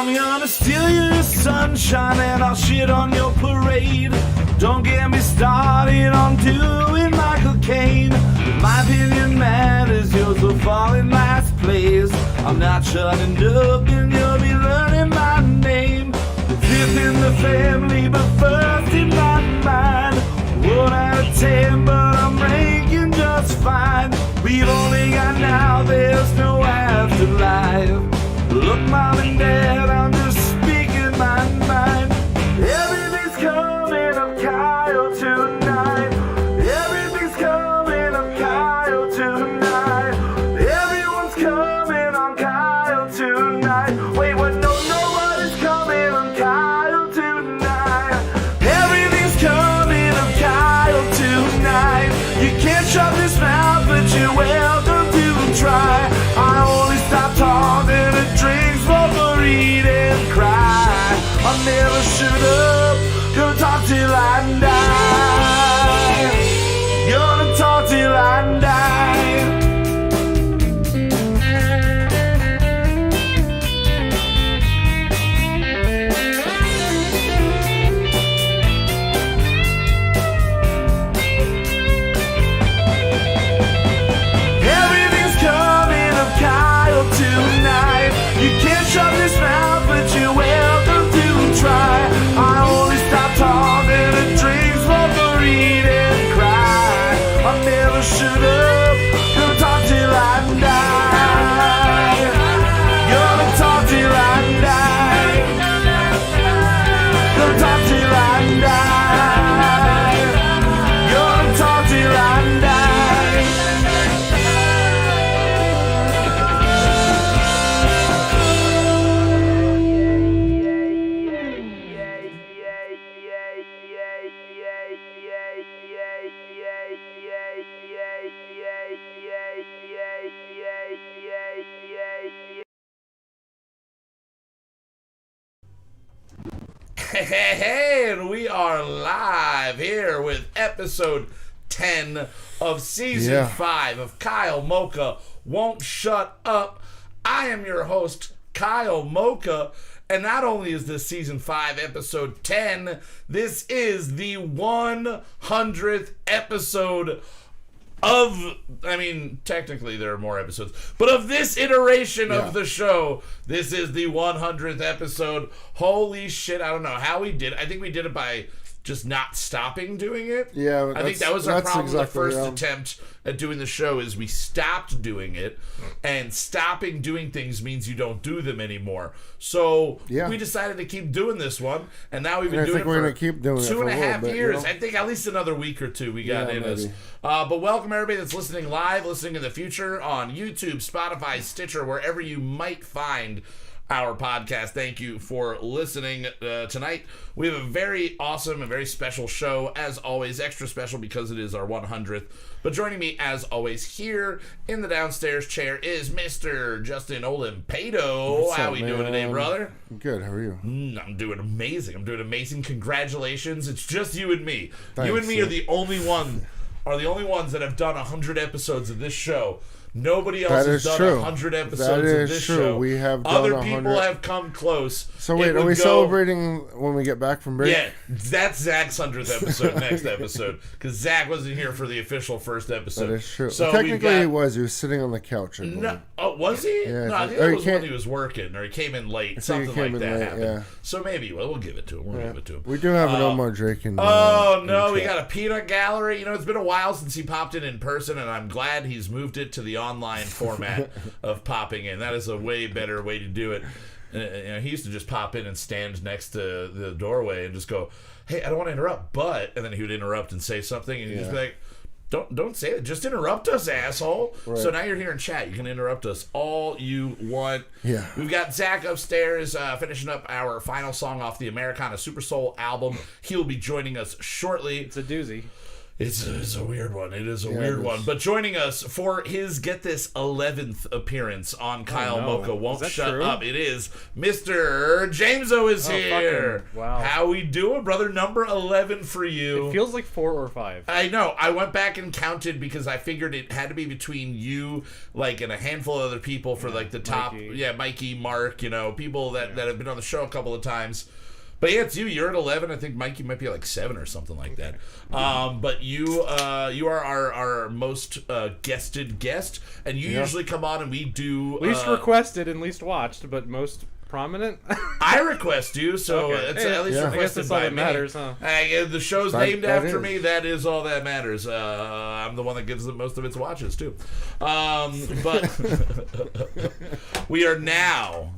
I'm gonna steal your sunshine and I'll shit on your parade. Don't get me started on doing Michael Caine. My opinion matters, yours will fall in last place. I'm not shutting up and you'll be learning my name. Fifth in the family, but first in my mind. 1 out of 10, but I'm ranking just fine. We've only got now, there's no afterlife. Look, Mom and Dad, I'm just speaking my mind. Everything's coming up Kyle tonight. Everything's coming up Kyle tonight. Everyone's coming on Kyle tonight. Wait, what? No, nobody's coming on Kyle tonight. Everything's coming up Kyle tonight. You can't shut this mouth, but you're welcome to try. I only stop talking and drinks for eat and cry. I'll never shut up, gonna talk till I die. Gonna talk till I die. Everything's coming up Kyle tonight. You can't shut this mouth, but you're welcome to try. I only stop talking and drinks for eat and cry. I'll never shut up, gonna talk till I die. Gonna talk till I die. Gonna talk till I die. Gonna talk till I die. Hey, and we are live here with episode 10 of season 5 of Kyle Mocha Won't Shut Up. I am your host, Kyle Mocha, and not only is this season 5 episode 10, this is the 100th episode of, I mean, technically there are more episodes, but of this iteration of the show, this is the 100th episode. Holy shit, I don't know how we did it. I think we did it by just not stopping doing it. Yeah, I think that was our problem. Exactly, the first attempt at doing the show is we stopped doing it, and stopping doing things means you don't do them anymore. So we decided to keep doing this one, and now we've been doing it for keep doing 2.5 years. I think at least another week or two we got in us. But welcome everybody that's listening live, listening in the future on YouTube, Spotify, Stitcher, wherever you might find our podcast. Thank you for listening tonight. We have a very awesome and very special show, as always, extra special because it is our 100th. But joining me, as always, here in the downstairs chair is Mr. Justin Olimpado. How we doing today, brother? Good. How are you? I'm doing amazing. Congratulations. It's just you and me. Thanks, you and me are the only ones that have done 100 episodes of this show. Nobody else has done 100 episodes of this show. We have done Other people have come close. So wait, are we celebrating when we get back from break? Yeah, that's Zach's 100th episode next episode, because Zach wasn't here for the official first episode. That is true. So technically he was. He was sitting on the couch. Was he? Yeah, no, I think it was when he was working, or he came in late. Something like that happened. Yeah. So maybe we'll give it to him. We do have an Omar Drake in we got a peanut gallery. You know, it's been a while since he popped in person, and I'm glad he's moved it to the online format of popping in. That is a way better way to do it. He used to just pop in and stand next to the doorway and just go, "Hey, I don't want to interrupt, but," and then he would interrupt and say something, and he'd just be like, Don't say it. Just interrupt us, asshole. Right. So now you're here in chat. You can interrupt us all you want. Yeah. We've got Zach upstairs finishing up our final song off the Americana Super Soul album. He'll be joining us shortly. It's a doozy. It's a weird one. It is a weird one. But joining us for his, get this, 11th appearance on Kyle Mocha Won't Shut Up. It is Mr. Jameso is here. Wow. How we doing, brother? Number 11 for you. It feels like 4 or 5. I know. I went back and counted because I figured it had to be between you, like, and a handful of other people for, like, the top. Mikey. Yeah, Mikey, Mark, people that have been on the show a couple of times. But yeah, it's you. You're at 11. I think Mikey might be like 7 or something like that. But you are our most guested guest, and you usually come on and we do Least requested and least watched, but most prominent. I request you, so it's at least I guess requested that's all by that me. matters, huh? The show's That named after is. me. That is all that matters. I'm the one that gives it most of its watches too. But we are now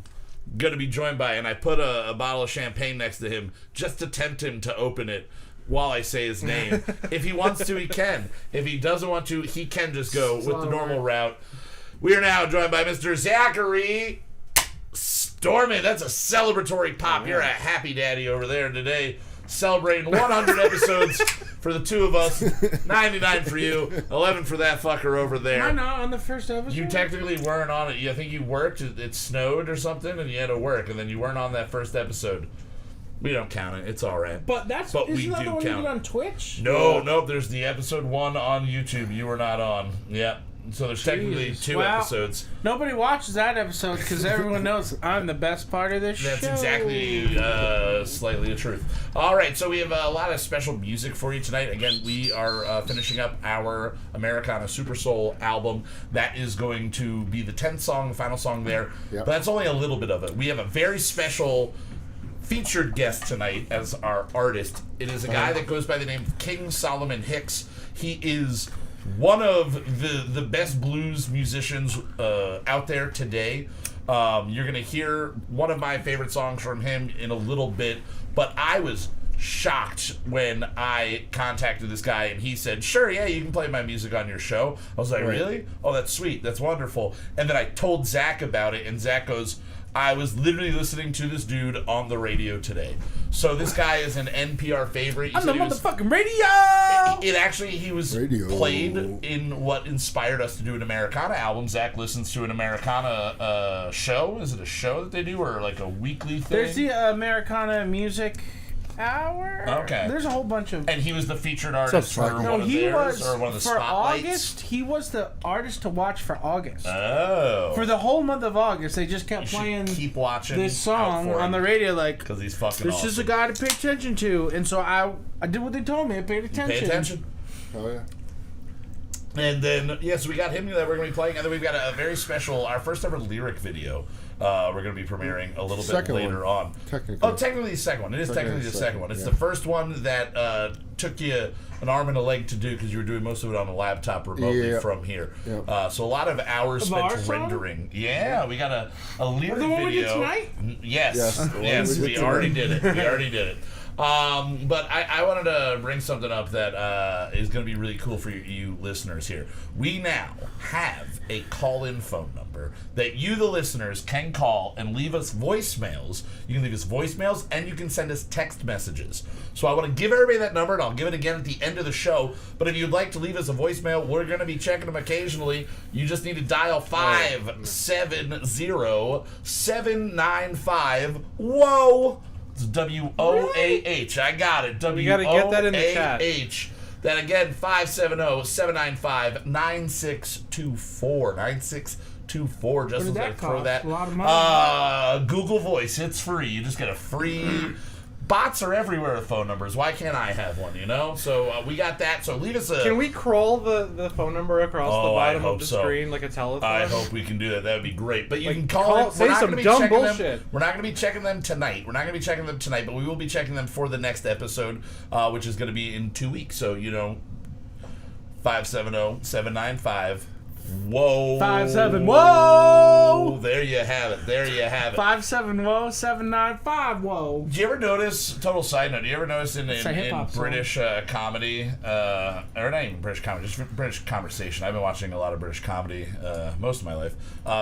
going to be joined by, and I put a bottle of champagne next to him just to tempt him to open it while I say his name. If he wants to, he can. If he doesn't want to, he can just go with the normal route. We are now joined by Mr. Zachary Storman. That's a celebratory pop. You're a happy daddy over there today, celebrating 100 episodes for the two of us, 99 for you, 11 for that fucker over there. Am I not on the first episode? You technically weren't on it. I think you worked. It snowed or something, and you had to work, and then you weren't on that first episode. We don't count it. It's all right. But we isn't that do the one you count. did on Twitch? No. There's the episode 1 on YouTube. You were not on. Yeah. So there's technically Jeez. 2 Well, episodes. Nobody watches that episode because everyone knows I'm the best part of this That's show. exactly slightly the truth. All right, so we have a lot of special music for you tonight. Again, we are finishing up our Americana Super Soul album. That is going to be the 10th song, the final song there. Yep. But that's only a little bit of it. We have a very special featured guest tonight as our artist. It is a guy that goes by the name of King Solomon Hicks. He is one of the best blues musicians out there today. You're going to hear one of my favorite songs from him in a little bit, but I was shocked when I contacted this guy and he said, sure, yeah, you can play my music on your show. I was like, really? Oh, that's sweet. That's wonderful. And then I told Zach about it, and Zach goes, I was literally listening to this dude on the radio today. So this guy is an NPR favorite. I'm the motherfucking radio! He was played in what inspired us to do an Americana album. Zach listens to an Americana show. Is it a show that they do, or like a weekly thing? There's the Americana Music Hour. Okay. There's a whole bunch of... And he was the featured artist for one of theirs, or one of the for spotlights? August, he was the artist to watch for August. Oh. For the whole month of August, they just kept You should playing keep watching this song on the radio, like, because he's fucking this awesome. is a guy to pay attention to. And so I did what they told me. I paid attention. Pay attention. Oh, yeah. And then, so we got him that we're going to be playing, and then we've got a very special, our first ever lyric video. We're going to be premiering a little bit later on. Technically the second one. It is technically the second one. It's the first one that took you an arm and a leg to do because you were doing most of it on a laptop remotely from here. Yeah. So a lot of hours spent rendering. Yeah, we got a lyric video. The one we did tonight? Yes, we already did it. But I wanted to bring something up that is going to be really cool for you listeners here. We now have a call-in phone number that you, the listeners, can call and leave us voicemails. You can leave us voicemails, and you can send us text messages. So I want to give everybody that number, and I'll give it again at the end of the show. But if you'd like to leave us a voicemail, we're going to be checking them occasionally. You just need to dial 570-795 WHOA. It's WOAH. I got it. WOAH. You got to get that in the chat. That again, 570-795-9624. 9624. Just What did that throw cost? that. A lot of money. Google Voice. It's free. You just get a free. Bots are everywhere with phone numbers. Why can't I have one, So we got that. So leave us a... Can we crawl the phone number across the bottom of the screen like a telephone? I hope we can do that. That would be great. But you can call it. Say some dumb bullshit. We're not going to be checking them tonight. But we will be checking them for the next episode, which is going to be in 2 weeks. So, 570-795 Whoa. 57. Whoa. There you have it. 57. Whoa. 795. Whoa. Do you ever notice, total side note, do you ever notice in British comedy, or not even British comedy, just British conversation, I've been watching a lot of British comedy most of my life,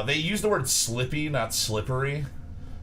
they use the word slippy, not slippery.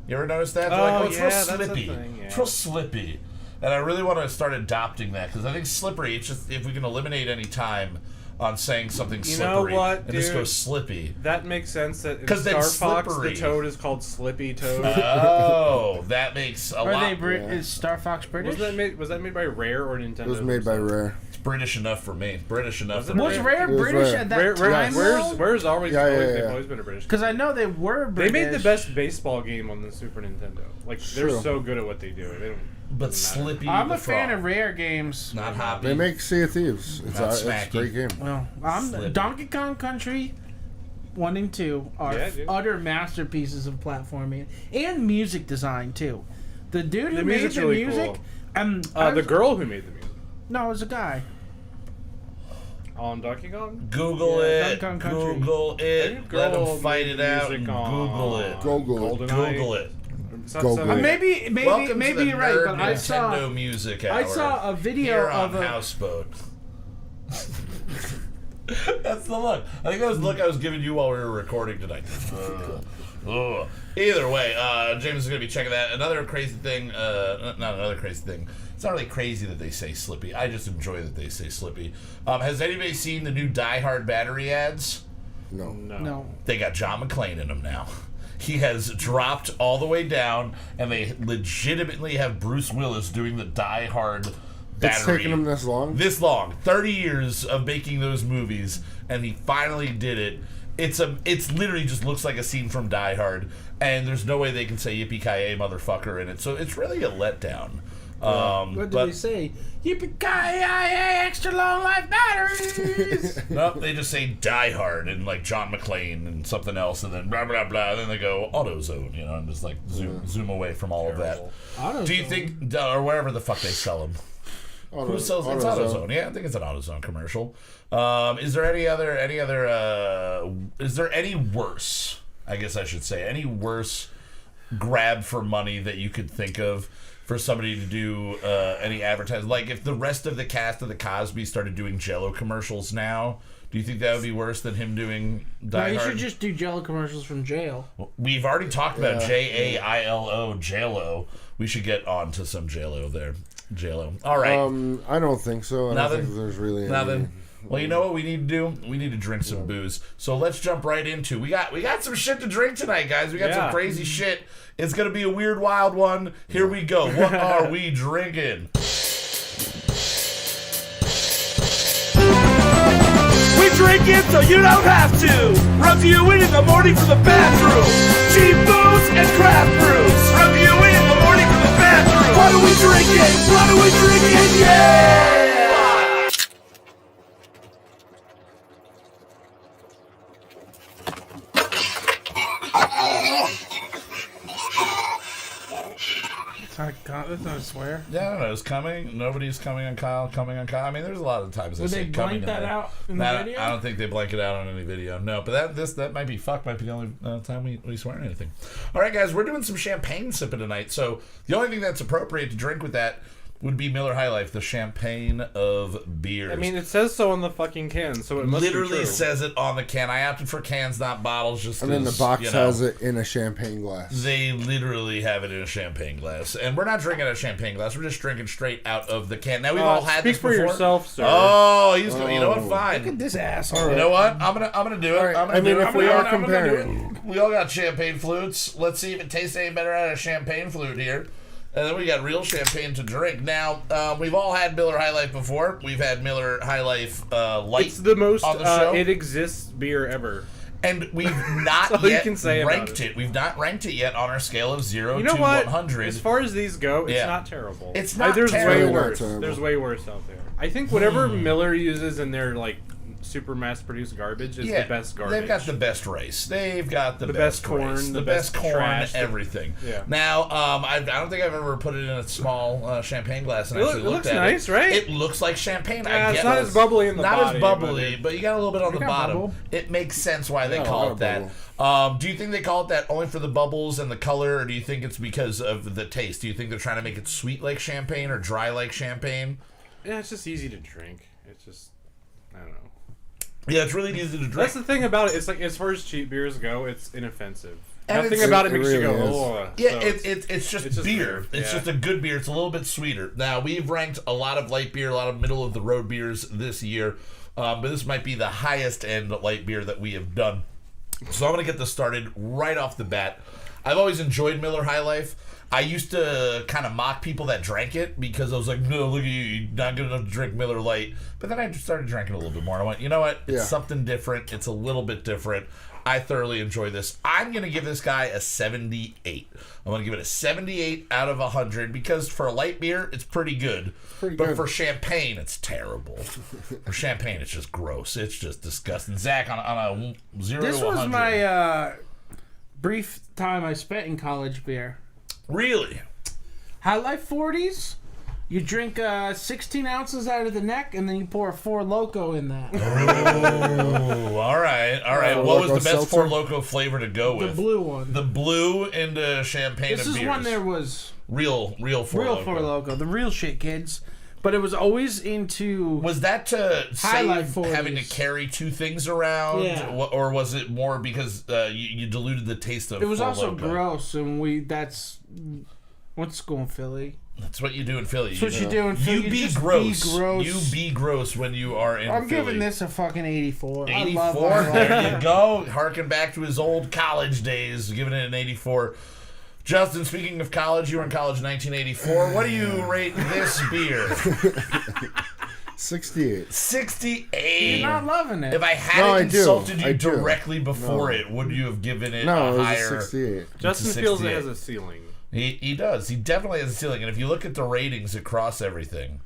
You ever notice that? They're like, it's real slippy. It's real slippy. And I really want to start adopting that because I think slippery. It's just if we can eliminate any time on saying something slippery, know what, and dude? just go slippy. That makes sense. That in 'Cause then Star Fox, slippery. the toad is called Slippy Toad. Oh, that makes a Are lot. they Is Star Fox British? Was that made by Rare or Nintendo? It was made by Rare. It's British enough for me. British enough for Was me. Rare It was British Rare. at that time? Rare's always Yeah, they've always been a British. Because I know they were They British. made the best baseball game on the Super Nintendo. Like they're True. so good at what they do. They don't. But doesn't matter. Slippy. I'm the a fan frog. of Rare games. Not Hoppy. They make Sea of Thieves. It's Not a Smacky. great game. Well, Slippy. Donkey Kong Country 1 and 2 are Yeah, dude. utter masterpieces of platforming and music design too. The dude who The made music's the really music, cool. The girl who made the music no, it was a guy. on Donkey Kong. Google Yeah, it. Donkey Kong Country. Google it. That Let girl them fight made it out. music And on Google it. Google it. GoldenEye. Google it. Google it. Maybe Welcome to the you're right, Nerd but I Nintendo saw Music Hour. I saw a video here of on a Houseboat. That's the look. I think that was the look I was giving you while we were recording tonight. Ugh. Either way, James is going to be checking that. Another crazy thing, not another crazy thing. It's not really crazy that they say Slippy. I just enjoy that they say Slippy. Has anybody seen the new Die Hard battery ads? no. They got John McClane in them now. He has dropped all the way down, and they legitimately have Bruce Willis doing the Die Hard battery. It's taken them this long? This long. 30 years of making those movies, and he finally did it. It's literally just looks like a scene from Die Hard, and there's no way they can say yippee-ki-yay motherfucker in it, so it's really a letdown. What did but they say? Yippee-ki-yay, extra long life batteries! no, they just say Die Hard and like John McClane and something else, and then blah blah blah. And then they go AutoZone, and just like zoom away from all of that. AutoZone. Do you think, or wherever the fuck they sell them? Who sells? It's AutoZone. Yeah, I think it's an AutoZone commercial. Is there any other? Is there any worse? I guess I should say any worse grab for money that you could think of for somebody to do any advertising? Like if the rest of the cast of the Cosby started doing Jell-O commercials now, do you think that would be worse than him doing Die No, you Hard? should just do Jello commercials from jail. We've already talked about Jailo, J-Lo. We should get on to some J-Lo there. J-Lo. All right. I don't think so. I Nothing? don't think there's really Nothing. any. Well, you know what we need to do? We need to drink some booze. So let's jump right into. We got some shit to drink tonight, guys. We got some crazy shit. It's gonna be a weird, wild one. Here we go. What are we drinking? We drink it so you don't have to. Rub you in the morning from the bathroom. Cheap booze and craft brews. Rub you in the morning from the bathroom. What are we drinking? What are we drinking? Yeah! That's not a swear. Yeah, I don't know. It's coming. Nobody's coming on Kyle. Coming on Kyle. I mean, there's a lot of times Would say they coming blank that there. out in the That- video? I don't think they blank it out on any video. No, but that might be might be the only time we swear on anything. All right, guys, we're doing some champagne sipping tonight. So the only thing that's appropriate to drink with that would be Miller High Life, the champagne of beers. I mean, it says so on the fucking can, so it must literally be true. says it on the can. I opted for cans, not bottles, just And then the 'cause, box you know, has it in a champagne glass. They literally have it in a champagne glass, and we're not drinking a champagne glass. We're just drinking straight out of the can. Now we've all had speak this for before. yourself, sir. Oh, he's you know what? Oh. Fine. Look at this asshole. You know what? I'm gonna do it. All right, I'm gonna I mean, do it. if we are comparing, do it. We all got champagne flutes. Let's see if it tastes any better out of a champagne flute here. And then we got real champagne to drink. Now, we've all had Miller High Life before. We've had Miller High Life Light. It's the most on the show. it exists beer ever. And we've not That's all you yet can say about ranked it. We've not ranked it yet on our scale of 0 You know to what? 100. As far as these go, it's Yeah. not terrible. It's not There's terrible. way Not worse. terrible. There's way worse out there. I think whatever Miller uses in their like super mass-produced garbage is the best garbage. They've got the best rice. They've got the best corn, corn, the the best best corn, trash. everything. Yeah. Now, I don't think I've ever put it in a small champagne glass and actually It looked looks at nice, it. right? It looks like champagne. Yeah, I it's get not it. as bubbly in the not body, as bubbly, but you got a little bit on the got bottom. bubble. It makes sense why they Yeah, call a it lot that. of Do you think they call it that only for the bubbles and the color, or do you think it's because of the taste? Do you think they're trying to make it sweet like champagne or dry like champagne? Yeah, it's just easy to drink. It's just, I don't know. Yeah, it's really easy to drink. That's the thing about it. It's like, as far as cheap beers go, it's inoffensive. And Nothing about it makes you really go, is. oh. Yeah, So it's just beer. weird. It's Yeah. just a good beer. It's a little bit sweeter. Now, we've ranked a lot of light beer, a lot of middle of the road beers this year, but this might be the highest end light beer that we have done. So I'm going to get this started right off the bat. I've always enjoyed Miller High Life. I used to kind of mock people that drank it because I was like, no, look at you, you're not good enough to drink Miller Lite. But then I just started drinking a little bit more. I went, you know what? It's something different. It's a little bit different. I thoroughly enjoy this. I'm going to give this guy a 78. I'm going to give it a 78 out of 100 because for a light beer, it's pretty good. But for champagne, it's terrible. For champagne, it's just gross. It's just disgusting. Zach, on a 0 This to 100. was my brief time I spent in college beer. Really? High Life 40s. You drink 16 ounces out of the neck, and then you pour a Four Loko in that. Oh, all right. What was the best seltzer? Four Loko flavor to go The with? blue one. The blue into champagne This and is beers. when there was real Four real Loko. Four Loko, the real shit, kids. But it was always into. Was that to Highlight save 40s. having to carry two things around, Yeah. or was it more because you diluted the taste of? It was Four also Loko? gross, and that's what's school in Philly. That's what you do in Philly. That's what you do in Philly. You You be just gross. be gross. You be gross when you are in I'm Philly. giving this a fucking 84. I love 84. High Life. There you go. Harken back to his old college days, giving it an 84. Justin, speaking of college, you were in college in 1984. What do you rate this beer? 68. 68. You're not loving it. If I hadn't No, I do. insulted you I do. directly before it, would you have given it No, a it was higher? a 68. Justin It's a feels it 68. has a ceiling. He does. He definitely has a ceiling. And if you look at the ratings across everything,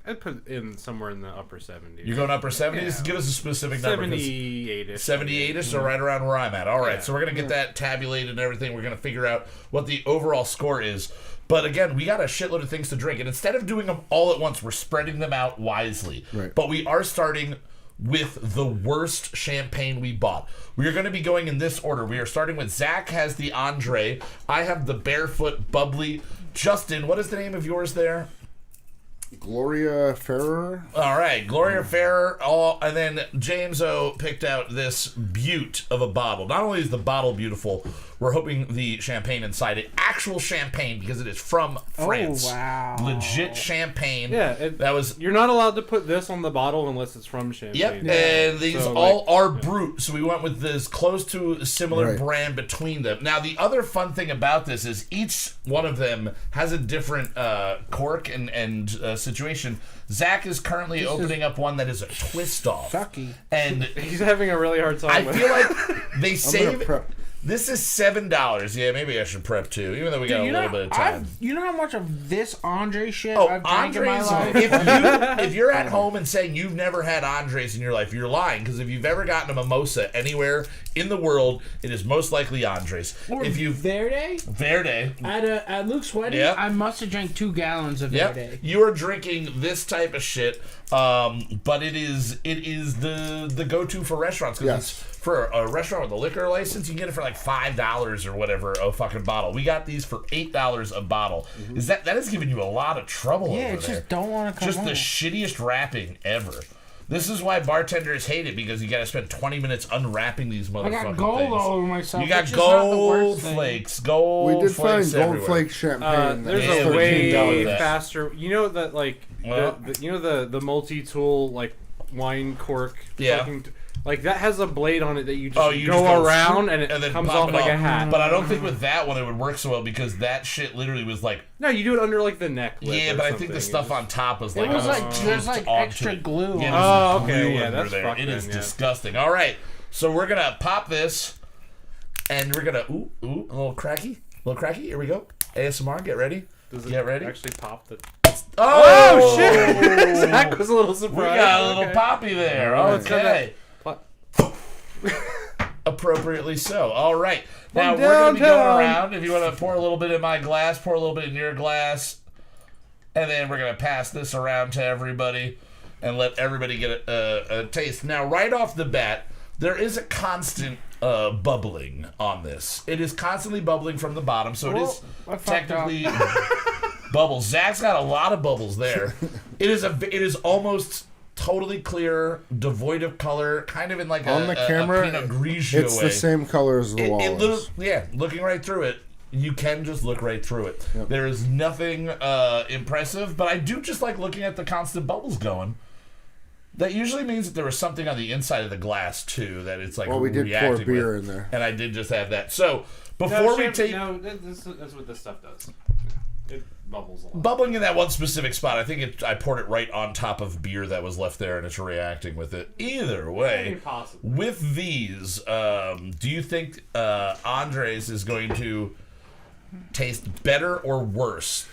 I'd put it in somewhere in the upper 70s. you're going upper 70s? Yeah. Give us a specific number. 78-ish. 78ish, so right around where I'm at. All right, Yeah. so we're going to get that tabulated and everything. We're going to figure out what the overall score is. But again, we got a shitload of things to drink. And instead of doing them all at once, we're spreading them out wisely. Right. But we are starting with the worst champagne we bought. We are going to be going in this order. We are starting with Zach has the Andre. I have the Barefoot Bubbly. Justin, what is the name of yours there? Gloria Ferrer. All right, Gloria Ferrer, and then Jameso picked out this beaut of a bottle. Not only is the bottle beautiful, we're hoping the champagne inside it, actual champagne, because it is from France. wow. Legit champagne. Yeah, that was. You're not allowed to put this on the bottle unless it's from champagne. Yep, and these So, all are brut, so we went with this close to a similar Right. brand between them. Now, the other fun thing about this is each one of them has a different cork and situation. Zach is currently opening up one that is a twist off. Sucky. And He's having a really hard time I with feel like they I'm save. gonna prep. This is $7. Yeah, maybe I should prep too, even though we got a little bit of time. You know how much of this Andre shit Oh, I've drank in my Andres! life? If you're at home and saying you've never had Andres in your life, you're lying. Because if you've ever gotten a mimosa anywhere in the world, it is most likely Andres. Or If you Verde at Luke's wedding, Yep. I must have drank 2 gallons of Verde. Yep, you are drinking this type of shit, but it is the go-to for restaurants because Yes. it's for a restaurant with a liquor license. You can get it for like $5 or whatever a fucking bottle. We got these for $8 a bottle. Is that has given you a lot of trouble? Yeah, over it there. just don't want to come Just home. the shittiest wrapping ever. This is why bartenders hate it because you got to spend 20 minutes unwrapping these motherfucking I got gold things. all over myself. You got which is not the gold worst thing. flakes, gold. We did flakes find Gold everywhere. Flake champagne. there's Yeah, a we way can go with that. faster. You know that Well- the multi-tool like wine cork. Yeah. Like that has a blade on it that you just you go just go around shoot, and it comes pop off it like a hat. But I don't think with that one it would work so well because that shit literally was like, No, you do it under like the neck. lip yeah, or but I think the something. stuff on top was It like was almost like there's taped like onto extra it. glue. Yeah, on there's Oh, okay, glue yeah, under that's there. fucked It is then, yeah. disgusting. All right, so we're gonna pop this, and we're gonna a little cracky. Here we go. ASMR. Get ready. Does it Get ready. actually pop the? Oh, shit! Zach was a little We surprised. got a little Okay. poppy there. Okay. Appropriately so. All right. Now From we're going to be going downtown. around. If you want to pour a little bit in my glass, pour a little bit in your glass, and then we're going to pass this around to everybody and let everybody get a taste. Now, right off the bat, there is a constant bubbling on this. It is constantly bubbling from the bottom, so it is I fucked up. technically bubbles. Zach's got a lot of bubbles there. It is almost totally clear, devoid of color, kind of in like On the camera, a Pinot Grigio it's way. the same color as the wall. Looking right through it, you can just look right through it. Yep. There is nothing impressive, but I do just like looking at the constant bubbles going. That usually means that there was something on the inside of the glass too, that it's like We did reacting pour beer with. in there. And I did just have that. So before we take that's what this stuff does. It bubbles a lot. bubbling in that one specific spot, I think I poured it right on top of beer that was left there, and it's reacting with it. Either way, with these, do you think Andres is going to taste better or worse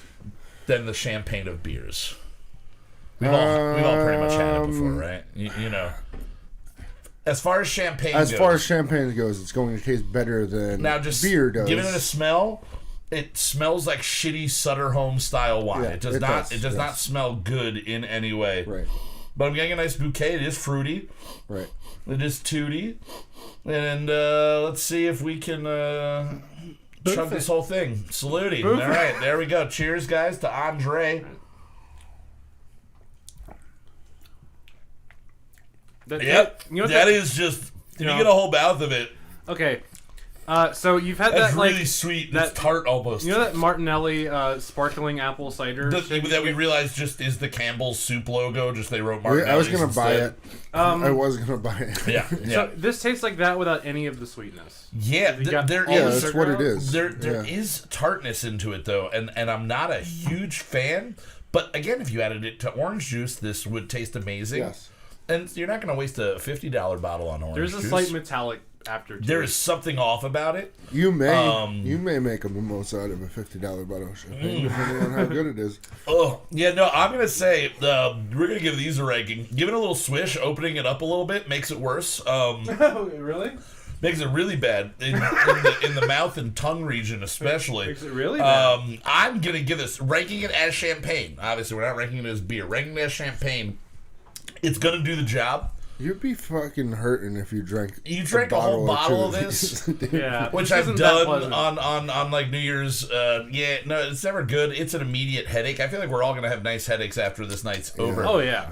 than the champagne of beers? We've all pretty much had it before, right? You know. As far as champagne goes, it's going to taste better than now just beer does. Giving it a smell, it smells like shitty Sutter Home style wine. Yeah, it does not smell good in any way. Right. But I'm getting a nice bouquet. It is fruity. Right. It is tooty. And let's see if we can chug this whole thing. Saluting. All right, there we go. Cheers, guys, to Andre. Yep. You know that is just, you get a whole mouth of it. Okay. So you've had That's that really sweet. That's tart almost. You know that Martinelli sparkling apple cider that we realized just is the Campbell's soup logo. Just they wrote Martinelli's I was gonna instead. buy it. I was gonna buy it. Yeah. So this tastes like that without any of the sweetness. Yeah, there Yeah, is. that's what it is. There is tartness into it though, and I'm not a huge fan. But again, if you added it to orange juice, this would taste amazing. Yes. And you're not going to waste a $50 bottle on orange juice. There's a slight metallic aftertaste. There is something off about it. You may make a mimosa out of a $50 bottle of champagne, depending on how good it is. Oh, yeah, no, I'm going to say we're going to give these a ranking. Give it a little swish, opening it up a little bit makes it worse. Really? Makes it really bad in the mouth and tongue region, especially. Makes it really bad. I'm going to give this, ranking it as champagne. Obviously, we're not ranking it as beer. Ranking it as champagne. It's going to do the job. You'd be fucking hurting if you drank. A whole bottle of this, yeah, which I've done on like New Year's. Yeah, no, it's never good. It's an immediate headache. I feel like we're all gonna have nice headaches after this night's over. Oh yeah.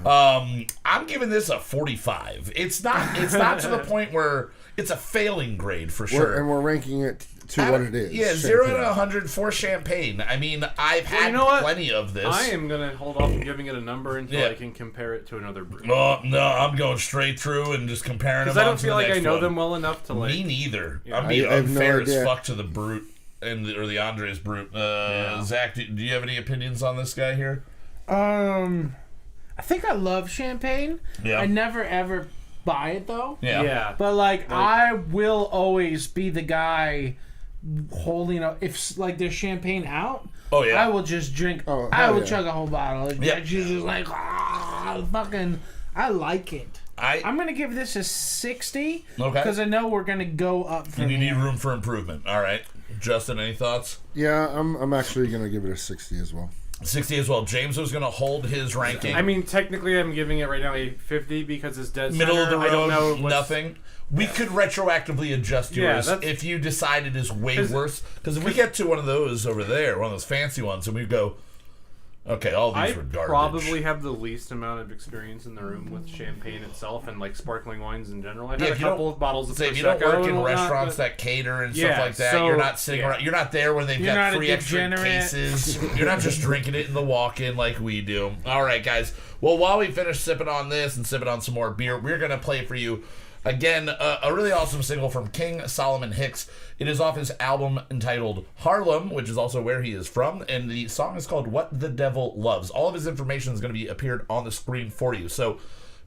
I'm giving this a 45. It's not to the point where it's a failing grade for sure. And we're ranking it to what it is. Yeah, 0 out of 100 for champagne. I mean, I've had plenty of this. I am gonna hold off on giving it a number until I can compare it to another brew. Oh no, I'm going straight through and just comparing them. Because I don't feel like I know them well enough to like. Me neither. Yeah. I'm being unfair as fuck to the brute or the Andres brute. Zach, do you have any opinions on this guy here? I think I love champagne. Yeah. I never ever buy it though. Yeah. But like I will always be the guy holding up if like there's champagne out. Oh yeah. I will just drink. I will chug a whole bottle. Yeah. She's just like fucking. I like it. I'm gonna give this a 60. Okay. Because I know we're gonna go up. And you need room for improvement. All right, Justin, any thoughts? Yeah, I'm actually gonna give it a 60 as well. 60 as well. James was going to hold his ranking. I mean, technically, I'm giving it right now a 50 because it's dead middle center. of the road. I don't know nothing. We could retroactively adjust yours if you decide it is way worse. Because if we get to one of those over there, one of those fancy ones, and we go, okay, all these were garbage. I probably have the least amount of experience in the room with champagne itself and like sparkling wines in general. I've had a couple of bottles of Prosecco. If you don't work in restaurants that cater and stuff like that, so, you're not sitting around. You're not there when they've got 3 extra cases. You're not just drinking it in the walk-in like we do. All right, guys. Well, while we finish sipping on this and sipping on some more beer, we're going to play for you again, a really awesome single from King Solomon Hicks. It is off his album entitled Harlem, which is also where he is from, and the song is called What the Devil Loves. All of his information is going to be appeared on the screen for you. So,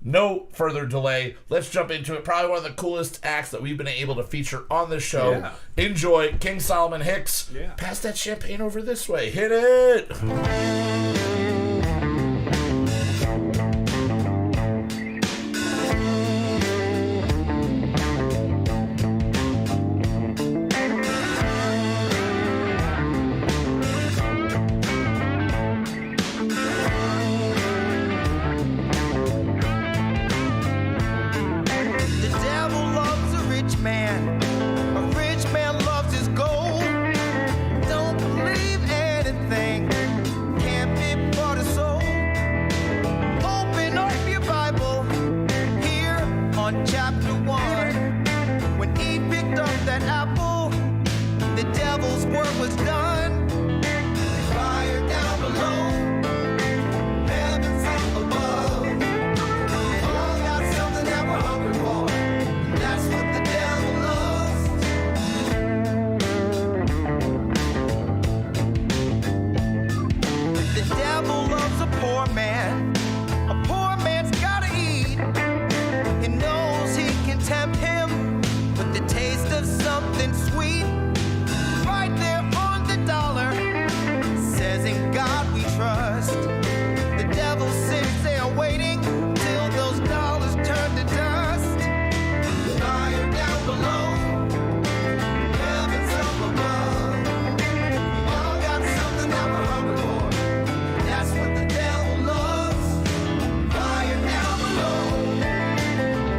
no further delay. Let's jump into it. Probably one of the coolest acts that we've been able to feature on this show. Yeah. Enjoy King Solomon Hicks. Yeah. Pass that champagne over this way. Hit it! Can't chapter 1. When Eve picked up that apple, the devil's work was done. Fire down below, heaven's up above. We all got something that we're hungry for. That's what the devil loves. The devil loves a poor man. A poor man's gotta eat. He knows he can tempt him with the taste of something sweet. Right there on the dollar, says in God we trust. The devil sits there waiting till those dollars turn to dust. Fire down below, heaven's up above. We all got something that we're hungry for. That's what the devil loves. Fire down below,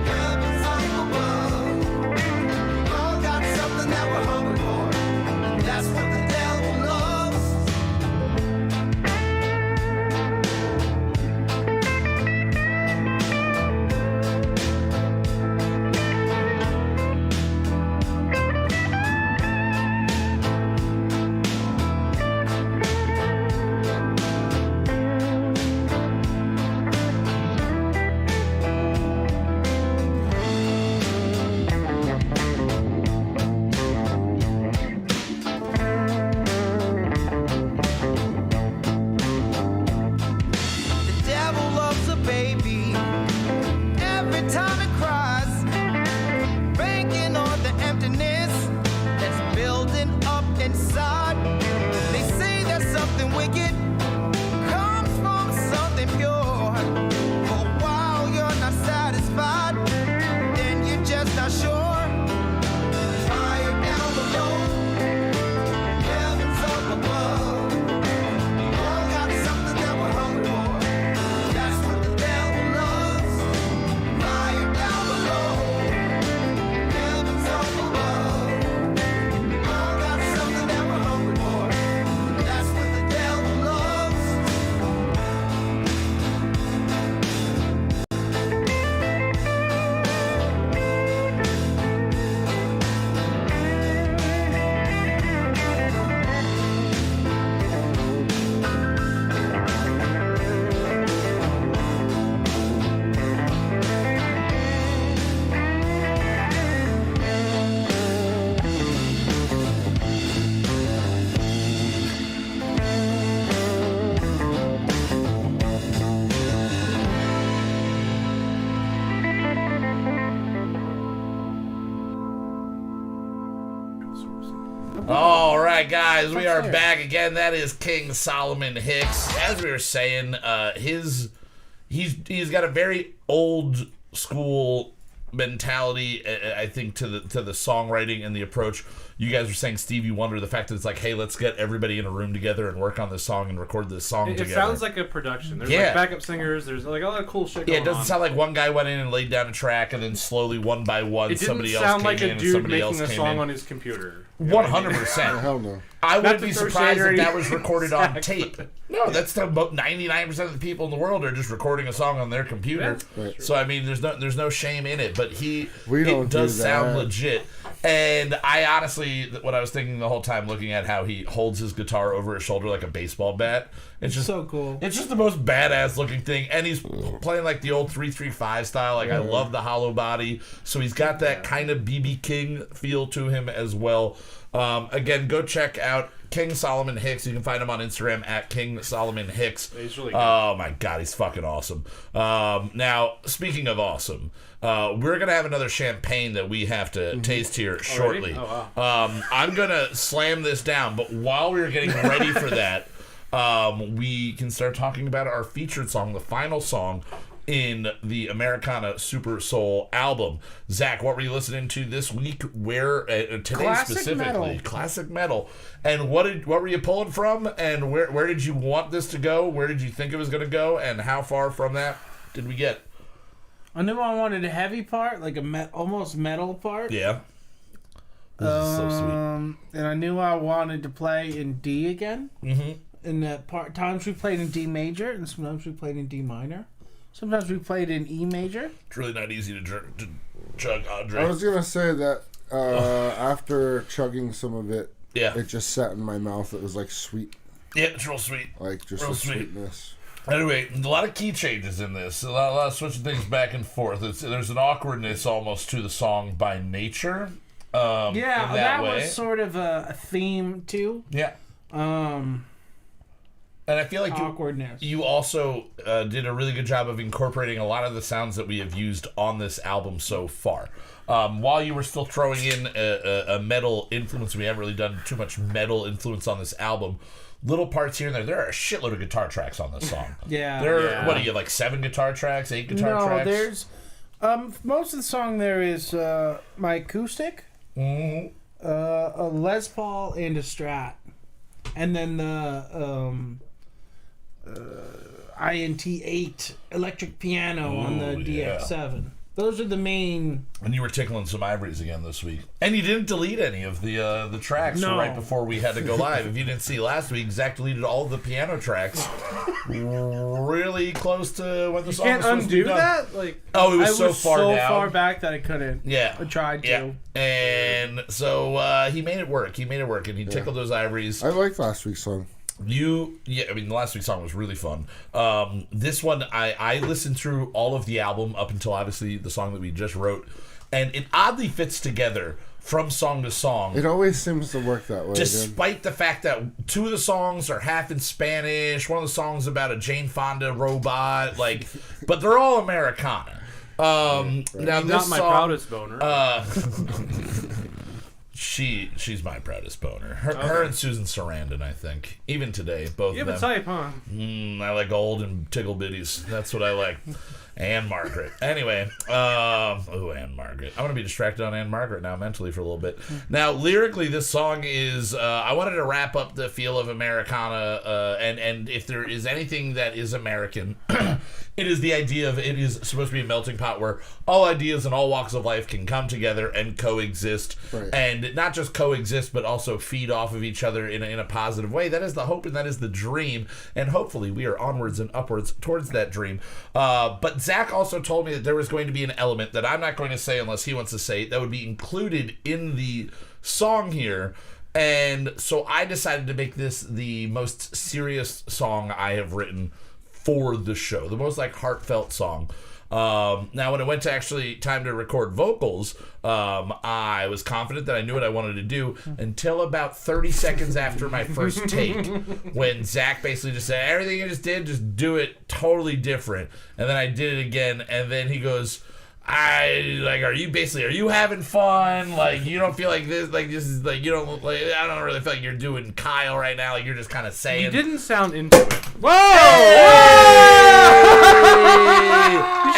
heaven's up above. We all got something that we're hungry for. That's what the devil loves. The devil loves a baby every time it cries, banking on the emptiness that's building up inside. They say that something wicked comes from something pure. For a while you're not satisfied, then you're just not sure. Fire down below, heaven's up above. We all got something that we're hungry for. That's what the devil loves. Fire down below, heaven's up above. We all got something that we're hungry for. That's what the devil loves. All right, guys, we are back again. That is King Solomon Hicks. As we were saying, he's got a very old school mentality, I think, to the songwriting and the approach. You guys were saying Stevie Wonder, the fact that it's like, hey, let's get everybody in a room together and work on this song and record this song together. It sounds like a production. There's like backup singers. There's like a lot of cool shit going on. Yeah, it doesn't sound like one guy went in and laid down a track and then slowly, one by one, somebody else came in. It didn't sound like a dude making a song in. on his computer. 100%. Hell no. I wouldn't be surprised if that was recorded on tape. No, that's about 99% of the people in the world are just recording a song on their computer. Yeah, right. So I mean, there's no shame in it, but it does sound legit. And I honestly, what I was thinking the whole time, looking at how he holds his guitar over his shoulder like a baseball bat, it's just so cool. It's just the most badass looking thing, and he's playing like the old 3-3-5 style. Like I love the hollow body, so he's got that kind of BB King feel to him as well. Again, go check out King Solomon Hicks. You can find him on Instagram at King Solomon Hicks. He's really good. Oh my God, he's fucking awesome. Now, speaking of awesome, we're gonna have another champagne that we have to taste here shortly. Oh, wow. I'm gonna slam this down, but while we're getting ready for that, we can start talking about our featured song, the final song in the Americana Super Soul album. Zach, what were you listening to this week? Where today Classic specifically? metal. Classic metal. And what were you pulling from? And where did you want this to go? Where did you think it was going to go? And how far from that did we get? I knew I wanted a heavy part, like a almost metal part. Yeah. This is so sweet. And I knew I wanted to play in D again. Mm-hmm. And times we played in D major, and sometimes we played in D minor. Sometimes we played in E major. It's really not easy to chug, Andre. I was gonna say that after chugging some of it, Yeah. it just sat in my mouth. It was like sweet, Yeah, it's real sweet. like just Real the sweet. sweetness. Anyway, a lot of key changes in this. A lot of switching things back and forth. There's an awkwardness almost to the song by nature. Yeah, in that way. was sort of a theme too. Yeah. And I feel like Awkwardness. you also did a really good job of incorporating a lot of the sounds that we have used on this album so far. While you were still throwing in a metal influence, we haven't really done too much metal influence on this album. Little parts here and there. There are a shitload of guitar tracks on this song. Yeah. What do you have, like 7 guitar tracks, 8 guitar No, tracks? there's most of the song there is my acoustic, Mm-hmm. a Les Paul and a Strat, and then the INT8 electric piano on the DX7. Those are the main. And you were tickling some ivories again this week. And you didn't delete any of the tracks No. right before we had to go live. If you didn't see last week, Zach deleted all of the piano tracks really close to when the song Can't was supposed to be undo done. that. Like, Oh, it was I so was far so down. far back that I couldn't. Yeah. I tried to. Yeah. And so he made it work. And he tickled those ivories. I liked last week's song. I mean, the last week's song was really fun. This one, I listened through all of the album up until obviously the song that we just wrote, and it oddly fits together from song to song. It always seems to work that way. Despite the fact that 2 of the songs are half in Spanish, one of the songs about a Jane Fonda robot, but they're all Americana. Now this not my song, proudest boner. She's my proudest boner. Her and Susan Sarandon, I think. Even today, both You of have them. a type, huh? I like old and tickle bitties. That's what I like. Anne Margaret. Anyway, Anne Margaret. I'm going to be distracted on Anne Margaret now mentally for a little bit. Now, lyrically, this song is, I wanted to wrap up the feel of Americana, and if there is anything that is American, it is the idea of it is supposed to be a melting pot where all ideas and all walks of life can come together and coexist, Right. and not just coexist, but also feed off of each other in a positive way. That is the hope and that is the dream, and hopefully we are onwards and upwards towards that dream. But Zach also told me that there was going to be an element that I'm not going to say unless he wants to say it, that would be included in the song here. And so I decided to make this the most serious song I have written for the show, the most heartfelt song. Now, when it went to actually time to record vocals, I was confident that I knew what I wanted to do until about 30 seconds after my first take, when Zach basically just said, everything you just did, just do it totally different. And then I did it again, and then he goes, are you having fun? You don't feel like this, you don't, I don't really feel like you're doing Kyle right now, you're just kind of saying. You didn't sound into it.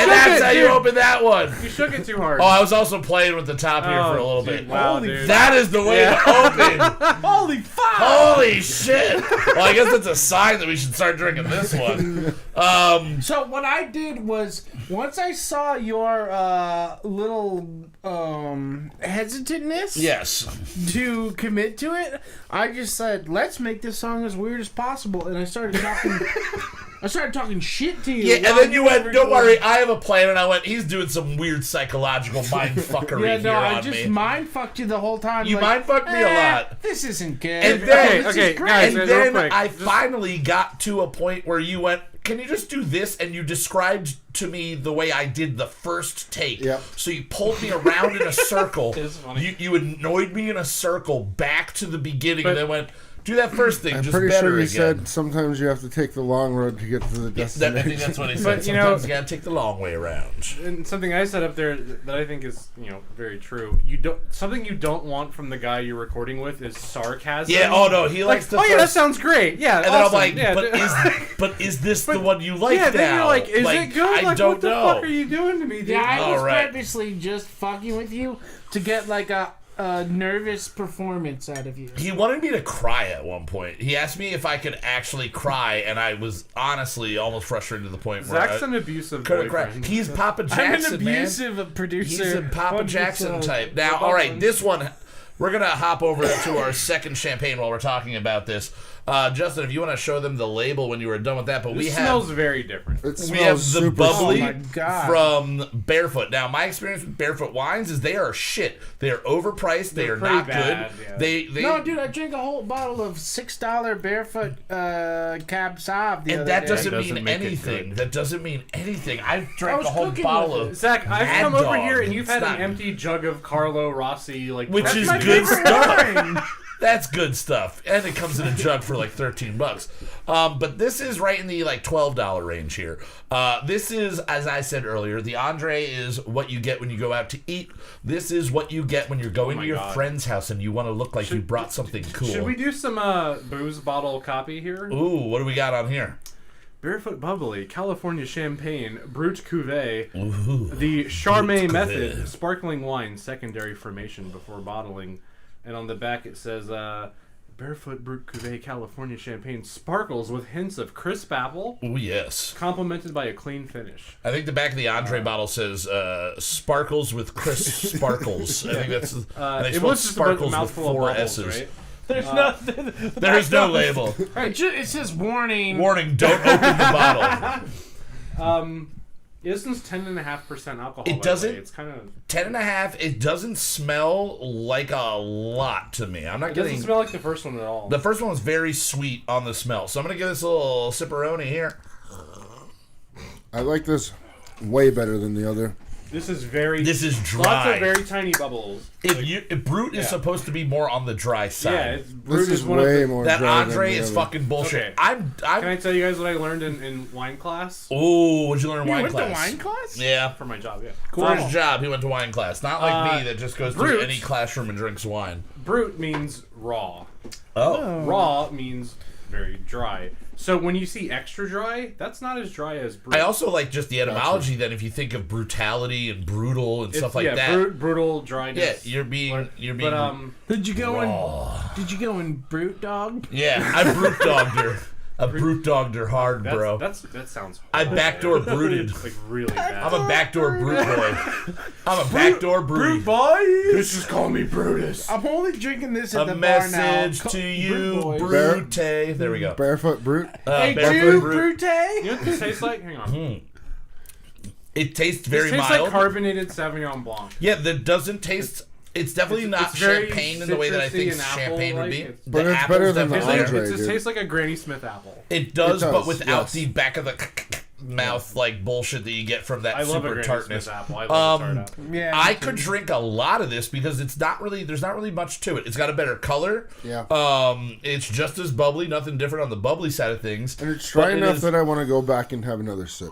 And that's how you open that one. You shook it too hard. Oh, I was also playing with the top here for a little bit. Wow, dude. That is the way to open. Holy fuck! Holy shit. Well, I guess that's a sign that we should start drinking this one. So what I did was, once I saw your little hesitantness Yes. to commit to it, I just said, let's make this song as weird as possible, and I started talking shit to you. Yeah, and then you went, don't worry, I have a plan, and I went, he's doing some weird psychological mindfuckery Yeah, here no, I on just me. mind fucked you the whole time. You mind-fucked me a lot. This isn't good. And then, This okay, is great. guys, and real then quick, I finally got to a point where you went, can you just do this? And you described to me the way I did the first take. Yep. So you pulled me around in a circle. It's funny. You annoyed me in a circle back to the beginning, and then went, do that first thing, I'm just pretty better sure you again. said sometimes you have to take the long road to get to the I destination. think that's what he said. But, you know- Sometimes you gotta take the long way around. And something I said up there that I think is, very true. Something you don't want from the guy you're recording with is sarcasm. Yeah, oh no, he likes the oh first... yeah, that sounds great. Yeah, and then awesome. I'm like, yeah, but is this the one you like yeah, now? then you're like, is it good? I don't what the know. fuck are you doing to me, dude? Yeah, I was Alright. purposely just fucking with you to get a nervous performance out of you. He wanted me to cry at one point. He asked me if I could actually cry, and I was honestly almost frustrated to the point where Zach's an abusive couldn't cry. boyfriend. He's Papa Jackson, I'm an abusive producer. He's a Papa 100%. Jackson type. Now, all right, this one, we're going to hop over to our second champagne while we're talking about this. Justin, if you want to show them the label when you were done with that, but This smells very different. It smells we have the super bubbly Oh my God. from Barefoot. Now, my experience with Barefoot wines is they are shit. They are overpriced. They They're are pretty not bad, good. yeah. They No, dude, I drank a whole bottle of $6 Barefoot Cab Sauv the and other that day. doesn't Doesn't mean make it anything. good. That doesn't mean anything. I drank was a whole cooking bottle with of Zach, I've Mad come over Dog. here and you've It's had not- an empty jug of Carlo Rossi, like Which that's is my good favorite stuff. wine. That's good stuff, and it comes in a jug for like $13. But this is right in the like $12 range here. This is, as I said earlier, the Andre is what you get when you go out to eat. This is what you get when you're going my to your God. friend's house and you want to look like you brought something cool. Should we do some booze bottle copy here? Ooh, what do we got on here? Barefoot Bubbly, California Champagne, Brut Cuvée, the Charmé Brut Method, Cuvée. sparkling wine, secondary fermentation before bottling. And on the back it says, Barefoot Brut Cuvée California Champagne sparkles with hints of crisp apple, Oh yes. complemented by a clean finish. I think the back of the Andre bottle says "sparkles with crisp sparkles." I think that's. And they It spelled was just a bunch of sparkles with mouthful of 4 bubbles, S's. right? There's nothing. There is no label. It says warning. Warning: don't open the bottle. This one's 10.5% alcohol. It by the doesn't- way. It's kind of. 10.5. It doesn't smell like a lot to me. I'm not It doesn't getting. smell like the first one at all. The first one was very sweet on the smell, so I'm gonna give this a little sipperoni here. I like this way better than the other. This is very. This is Lots dry. of very tiny bubbles. If Brut is supposed to be more on the dry side. Yeah, it's, Brut This is one of way the, more that dry Andre than the is other. fucking bullshit. Okay. I'm. Can I tell you guys what I learned in wine class? Oh, what'd you learn in You wine went class? to wine class? Yeah. For my job, yeah. First job, he went to wine class. Not like me that just goes to Brut. any classroom and drinks wine. Brut means raw. Oh. Raw means very dry. So when you see extra dry, that's not as dry as Brut. I also like just the etymology then if you think of brutality and brutal and stuff like yeah, that. brutal Yeah, dryness. you're being But Did you go raw. Did you go in Brute Dog? Yeah, I brute dogged her. I brute dogged her hard, that's, bro. that sounds. I horrible, backdoor man. bruted. Like really bad. I'm a backdoor brute boy. I'm a backdoor brute. Boiiiis. This is call me Brutus. I'm only drinking this at A the bar now. message to you, Boys. Brute. There we go. Barefoot Brute. Hey, Barefoot Jew, Brute. Brute. You know what this tastes like? Hang on. It tastes very This tastes mild. like carbonated Sauvignon Blanc. Yeah, that doesn't taste. It's definitely not It's very champagne in the way that I think citrusy and champagne would be. apple-like. But it's apple's better than the definitely there. Andre. It just dude. tastes like a Granny Smith apple. It does, It does, but without yes. the back of the mouth like bullshit that you get from that I love a super Granny tartness. Smith apple. I love a tart apple. Yeah. I could drink a lot of this because it's not really. There's not really much to it. It's got a better color. Yeah. It's just as bubbly. Nothing different on the bubbly side of things. And it's but dry it enough is- that I want to go back and have another sip.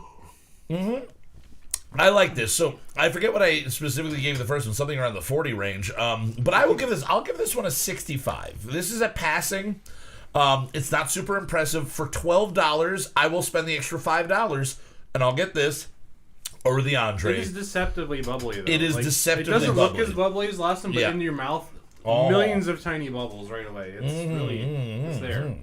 I like this. So I forget what I specifically gave the first one, something around the 40 range. But I will give this. I'll give this one a 65. This is a passing. It's not super impressive. For $12, I will spend the extra $5, and I'll get this over the Andre. It is deceptively bubbly, though. It is deceptively It doesn't bubbly. look as bubbly as last one, but Yeah. in your mouth, Oh. millions of tiny bubbles right away. It's really, it's there.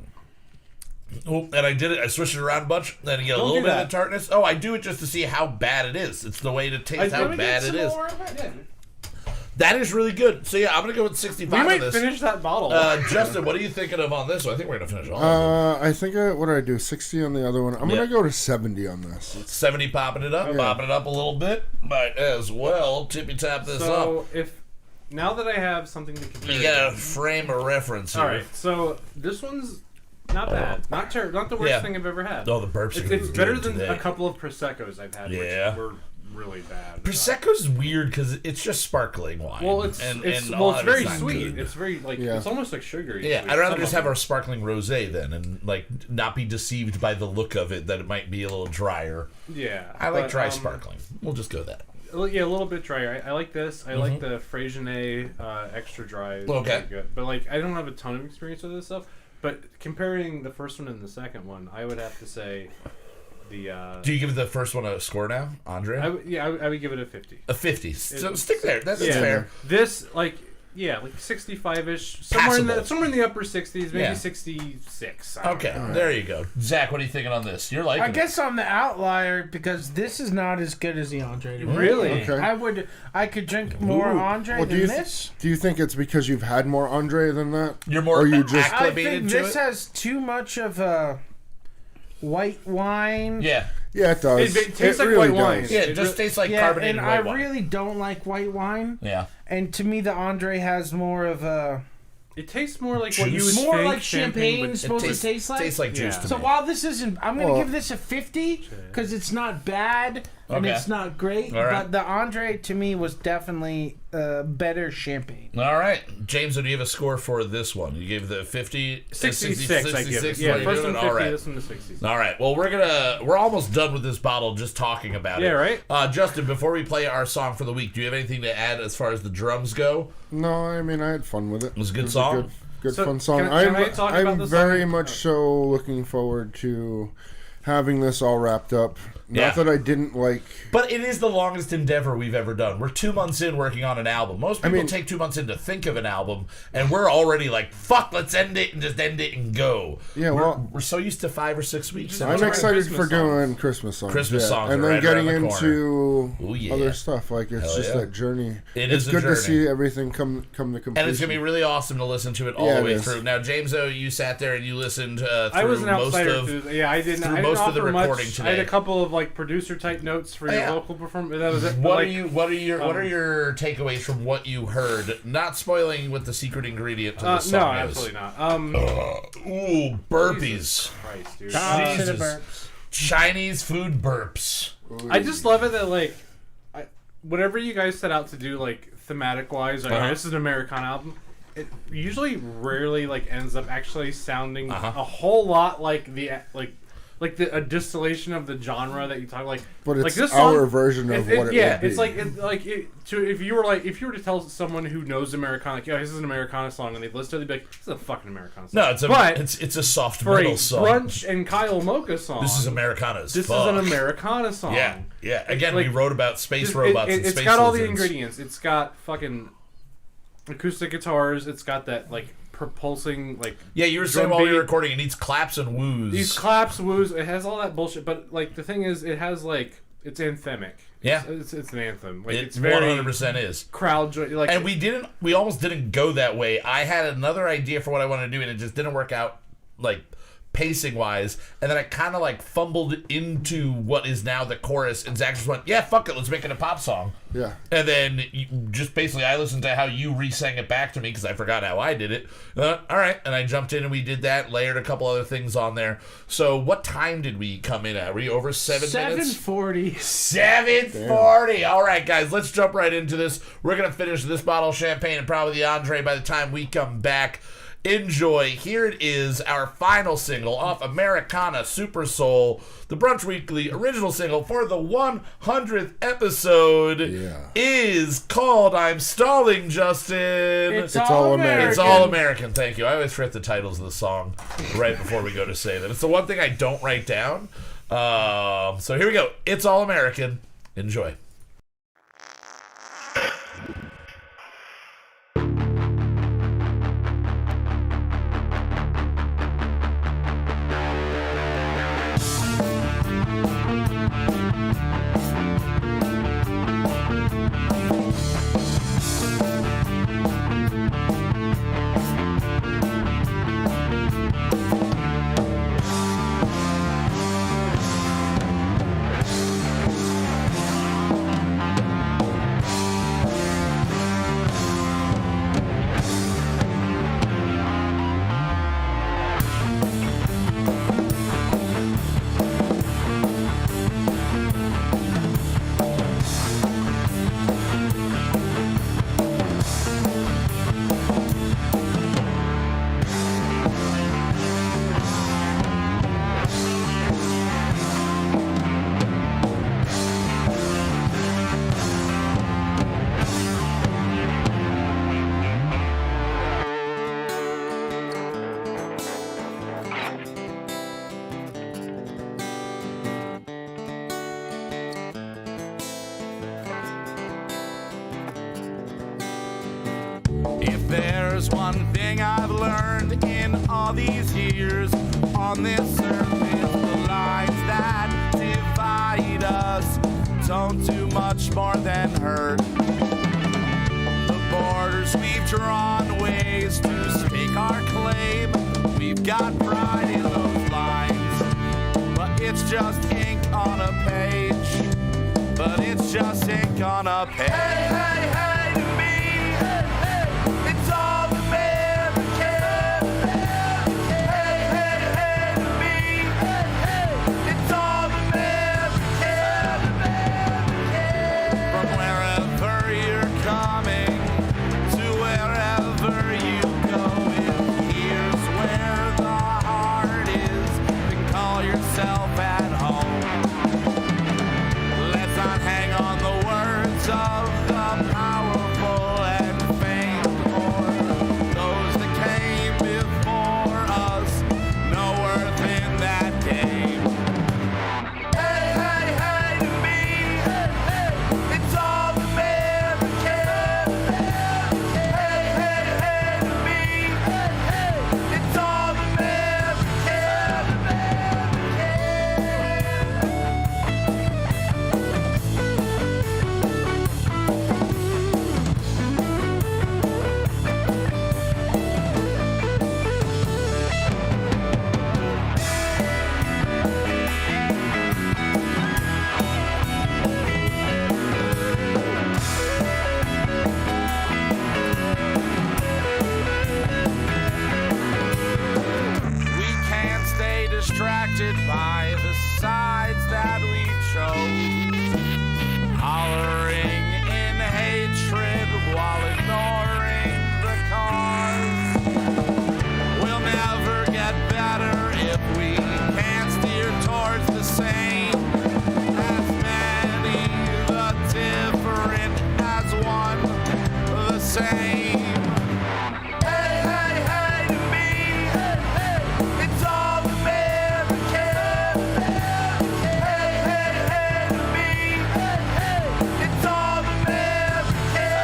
Oh, and I did it. I switched it around a bunch. Then I get a Don't little do bit that. of the tartness. Oh, I do it just to see how bad it is. It's the way to taste how Let me get bad it some is. more of it. Yeah. That is really good. So yeah, I'm gonna go with 65 We on might this. finish that bottle. Justin, what are you thinking of on this one? I think we're gonna finish all of them. I think what did I do? 60 on the other one. I'm Yeah. gonna go to 70 on this. 70 popping it up, popping it up a little bit. Might as well tippy tap this up. so now that I have something to compare, You gotta frame a reference here. all right. So this one's not bad, not the worst Yeah. thing I've ever had. Oh, the burps are It's better than today. a couple of proseccos I've had, Yeah. which were really bad. Prosecco's weird because it's just sparkling wine. Well, it's and it's a lot of very not sweet. good. It's very Yeah. it's almost like sugary. Yeah, sweet. I'd rather Some just of have them. our sparkling rosé then, and like not be deceived by the look of it that it might be a little drier. Yeah, I like but, dry sparkling. We'll just go that. Yeah, a little bit drier. I like this. I like the Freixenet extra dry. It's Okay. really good. But like, I don't have a ton of experience with this stuff. But comparing the first one and the second one, I would have to say the. Do you give the first one a score now, Andre? I would give it a 50. A 50. So stick there. That's fair. This like Yeah, like 65-ish, somewhere in the upper 60s, maybe Yeah. 66. Okay, there you go. Zach, what are you thinking on this? You're liking I guess I'm the outlier because this is not as good as the Andre. to me. Really? Okay. I could drink more Andre Well, than this. Do you think it's because you've had more Andre than that? You're more Or you just I acclimated think to this it? has too much of a white wine. Yeah. Yeah, it does. It tastes like really white wine. does. Yeah, it just tastes like Yeah, carbonated and white I wine. really don't like white wine. Yeah. And to me, the Andre has more of a It tastes more like what you would Juice? more think like champagne would- supposed to taste like. Tastes like juice Yeah. to So me. while this isn't, I'm gonna Well- give this a 50 because it's not bad and Okay. it's not great. All right. But the Andre to me was definitely better champagne. All right. James, do you have a score for this one? You gave the 50? 66, I give it. is Yeah, what you're first doing? one 50, All right. this one to 60s. All right. Well, we're almost done with this bottle just talking about it. Yeah, right? Justin, before we play our song for the week, do you have anything to add as far as the drums go? No, I mean I had fun with it. It was a good song? Good So, fun song. can I talk about I'm the very song? much so looking forward to having this all wrapped up. Yeah. Not that I didn't like. But it is the longest endeavor we've ever done. We're 2 months in working on an album. Most people mean- take 2 months in to think of an album, and we're already like, fuck, let's end it and just end it and go. Yeah, We're so used to 5 or 6 weeks. Just I'm Sorry, excited Christmas for songs. doing Christmas songs. Christmas yeah. songs and are then right getting around the into Ooh, yeah. other stuff. Like it's Hell just yeah. that journey. It It's is a good journey. to see everything come to completion. And it's going to be really awesome to listen to it all Yeah, the it way is. through. Now, Jameso, you sat there and you listened through I was an most outsider. of... Yeah, I didn't. through I didn't most of the offer recording much. today. I had a couple of like producer type notes for your yeah. local performance. That was it. What Like, are your takeaways from what you heard? Not spoiling what the secret ingredient to the song no, is. absolutely not. Ooh, burpees. Jesus Christ, dude. To the Jesus. burps. Chinese food burps. I just love it that like, whatever you guys set out to do, like thematic wise, like, Uh-huh. this is an Americana album. It usually rarely like ends up actually sounding Uh-huh. a whole lot like a distillation of the genre that you talk like. But it's like this our song, version of what it yeah, would be. it's like if you were to tell someone who knows Americana, like, yo, this is an Americana song, and they'd listen to it, they'd be like, this is a fucking Americana song. No, it's a soft for a metal song. Brunch and Kyle Mocha song. This is Americana's. This is an Americana song. Yeah, yeah. Again, Like, we wrote about space Just- robots and it's space got all the lizards. ingredients. It's got fucking acoustic guitars. It's got that like propulsing like Yeah, you were saying drum while you were beat. recording, it needs claps and woos. These claps, woos. It has all that bullshit. But like the thing is, it has like it's anthemic. Yeah. it's an anthem. Like It it's very 100% is. crowd joy. Like And we almost didn't go that way. I had another idea for what I wanted to do, and it just didn't work out, like, pacing wise. And then I kind of like fumbled into what is now the chorus, and Zach just went, yeah, fuck it, let's make it a pop song. Yeah. And then just basically I listened to how you re-sang it back to me because I forgot how I did it. All right. And I jumped in and we did that, layered a couple other things on there. So what time did we come in at? Were you over 7 minutes? 740. 7:40. All right, guys, let's jump right into this. We're going to finish this bottle of champagne and probably the Andre by the time we come back. Enjoy. Here it is, our final single off Americana Super Soul, the Brunch Weekly original single for the 100th episode. Yeah. Is called I'm Stalling, Justin. It's all American. It's all American. Thank you. I always forget the titles of the song right before we go to say them. It's the one thing I don't write down. So here we go. It's all American. Enjoy. there's one thing I've learned in all these years on this earth, is the lines that divide us don't do much more than hurt. The borders we've drawn, ways to stake our claim. We've got pride in those lines, but it's just ink on a page. But it's just ink on a page. Hey, hey, hey, to me, hey, hey, it's all American. Hey, hey, hey, to me, hey, hey, it's all American. From wherever you're coming to wherever you going, here's where the heart is. Then call yourself at home. Let's not hang on the words of the powerful and famed, or those that came before us, no worth in that game. Hey, hey, hey, to me, hey, hey, it's all American. Hey, hey, hey, to me, hey, hey, it's all American. We can't stay distracted by the sides that we chose, hollering in hatred while ignoring the cause. We'll never get better if we can't steer towards the same, as many the different as one the same. Hey, hey, hey, to me, hey, hey, it's all American. Hey, hey, hey, to me, hey, hey, it's all American.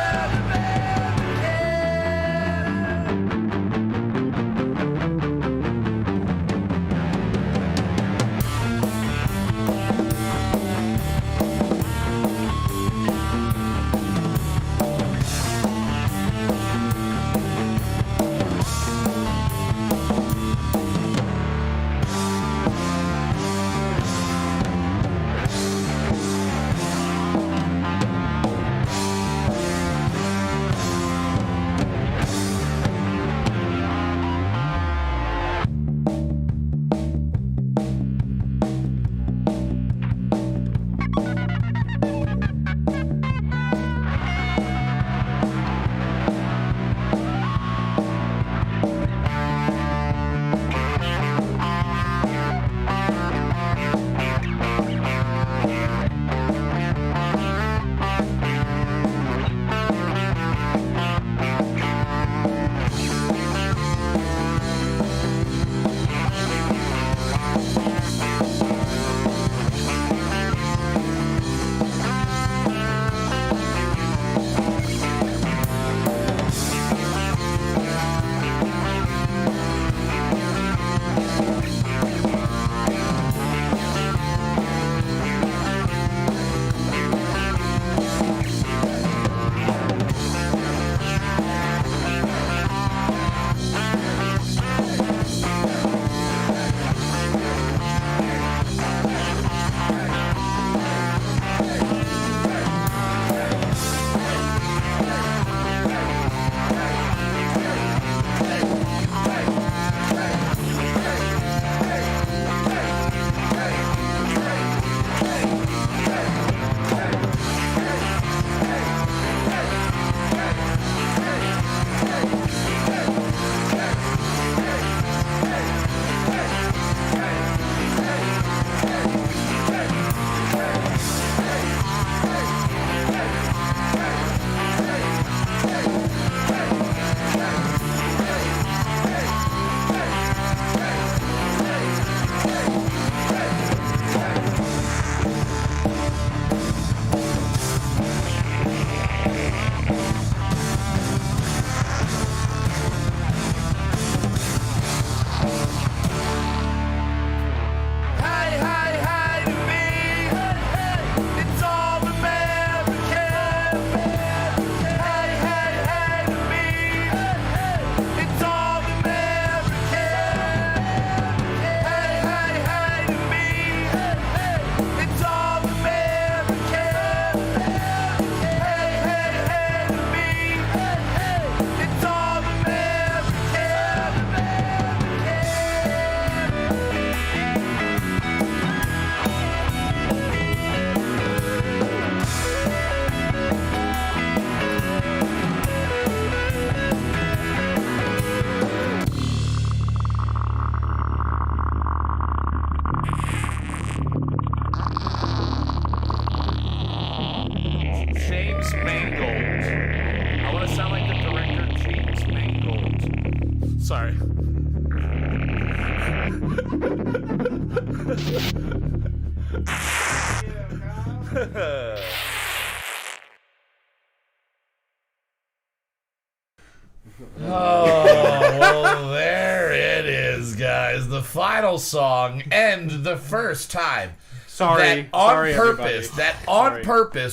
Oh, well, there it is, guys. The final song, and the first time Sorry. that on Sorry, purpose,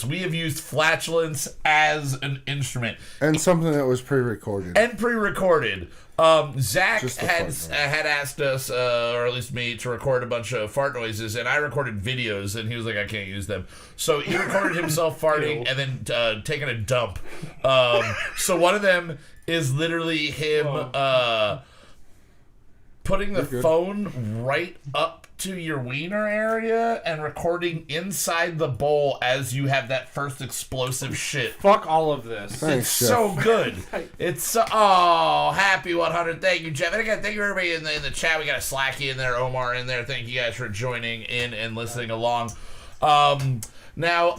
everybody. we have used flatulence as an instrument And something that was pre-recorded. and pre-recorded. Zach Just the had fart noise. had asked us, or at least me, to record a bunch of fart noises, and I recorded videos, and he was like, "I can't use them." So he recorded himself farting and then taking a dump. So one of them is literally him putting the phone right up to your wiener area and recording inside the bowl as you have that first explosive shit. Fuck all of this. Thanks, It's Jeff. so good. It's so, happy 100. Thank you, Jeff. And again, thank you everybody in the chat. We got a Slacky in there, Omar in there. Thank you guys for joining in and listening along. Now,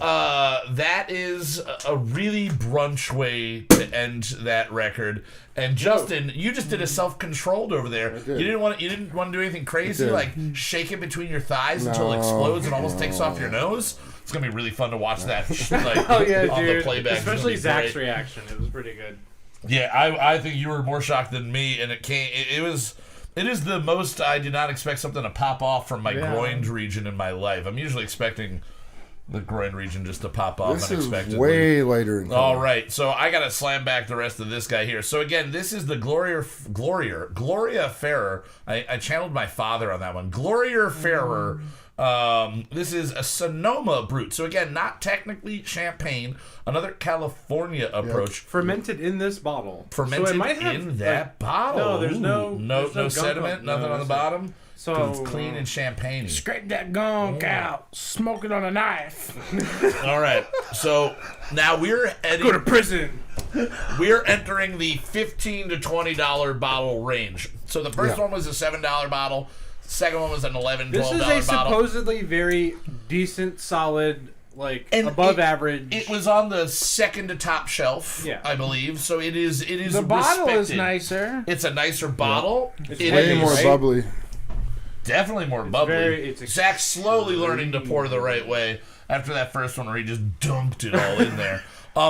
that is a really brunch way to end that record. And Justin, you just did a self-controlled over there. I did. You didn't want to do anything crazy, did. like shake it between your thighs until it No, explodes and almost takes off your nose. It's gonna be really fun to watch that. Like, Oh yeah, on the dude. playback. It's gonna Especially be Zach's great. reaction. It was pretty good. Yeah, I think you were more shocked than me, and it is the most I did not expect something to pop off from my groin region in my life. I'm usually expecting the groin region just to pop off This is unexpectedly. way later in All time. right, so I gotta slam back the rest of this guy here. So again, this is the Gloria Ferrer. I channeled my father on that one. Gloria Ferrer. This is a Sonoma Brut. So again, not technically champagne. Another California approach. Fermented in this bottle. Fermented So it might have, in that bottle. No, there's no- Ooh, there's no gunk sediment, on- nothing no, on the that's bottom. So 'Cause it's clean and champagne-y. Scrape that gunk out. Smoke it on a knife. All right, so now we're Go to prison. we're entering the $15 to $20 bottle range. So the first Yeah. one was a $7 bottle. Second one was an $11, This $12 is a bottle. supposedly very decent, solid, like And above it- average. It was on the second to top shelf, Yeah. I believe. So it is The bottle is respected. nicer. It's a nicer bottle. It's It Way is more right? bubbly. definitely more bubbly. it's Zach's slowly learning to pour the right way after that first one where he just dunked it all in there.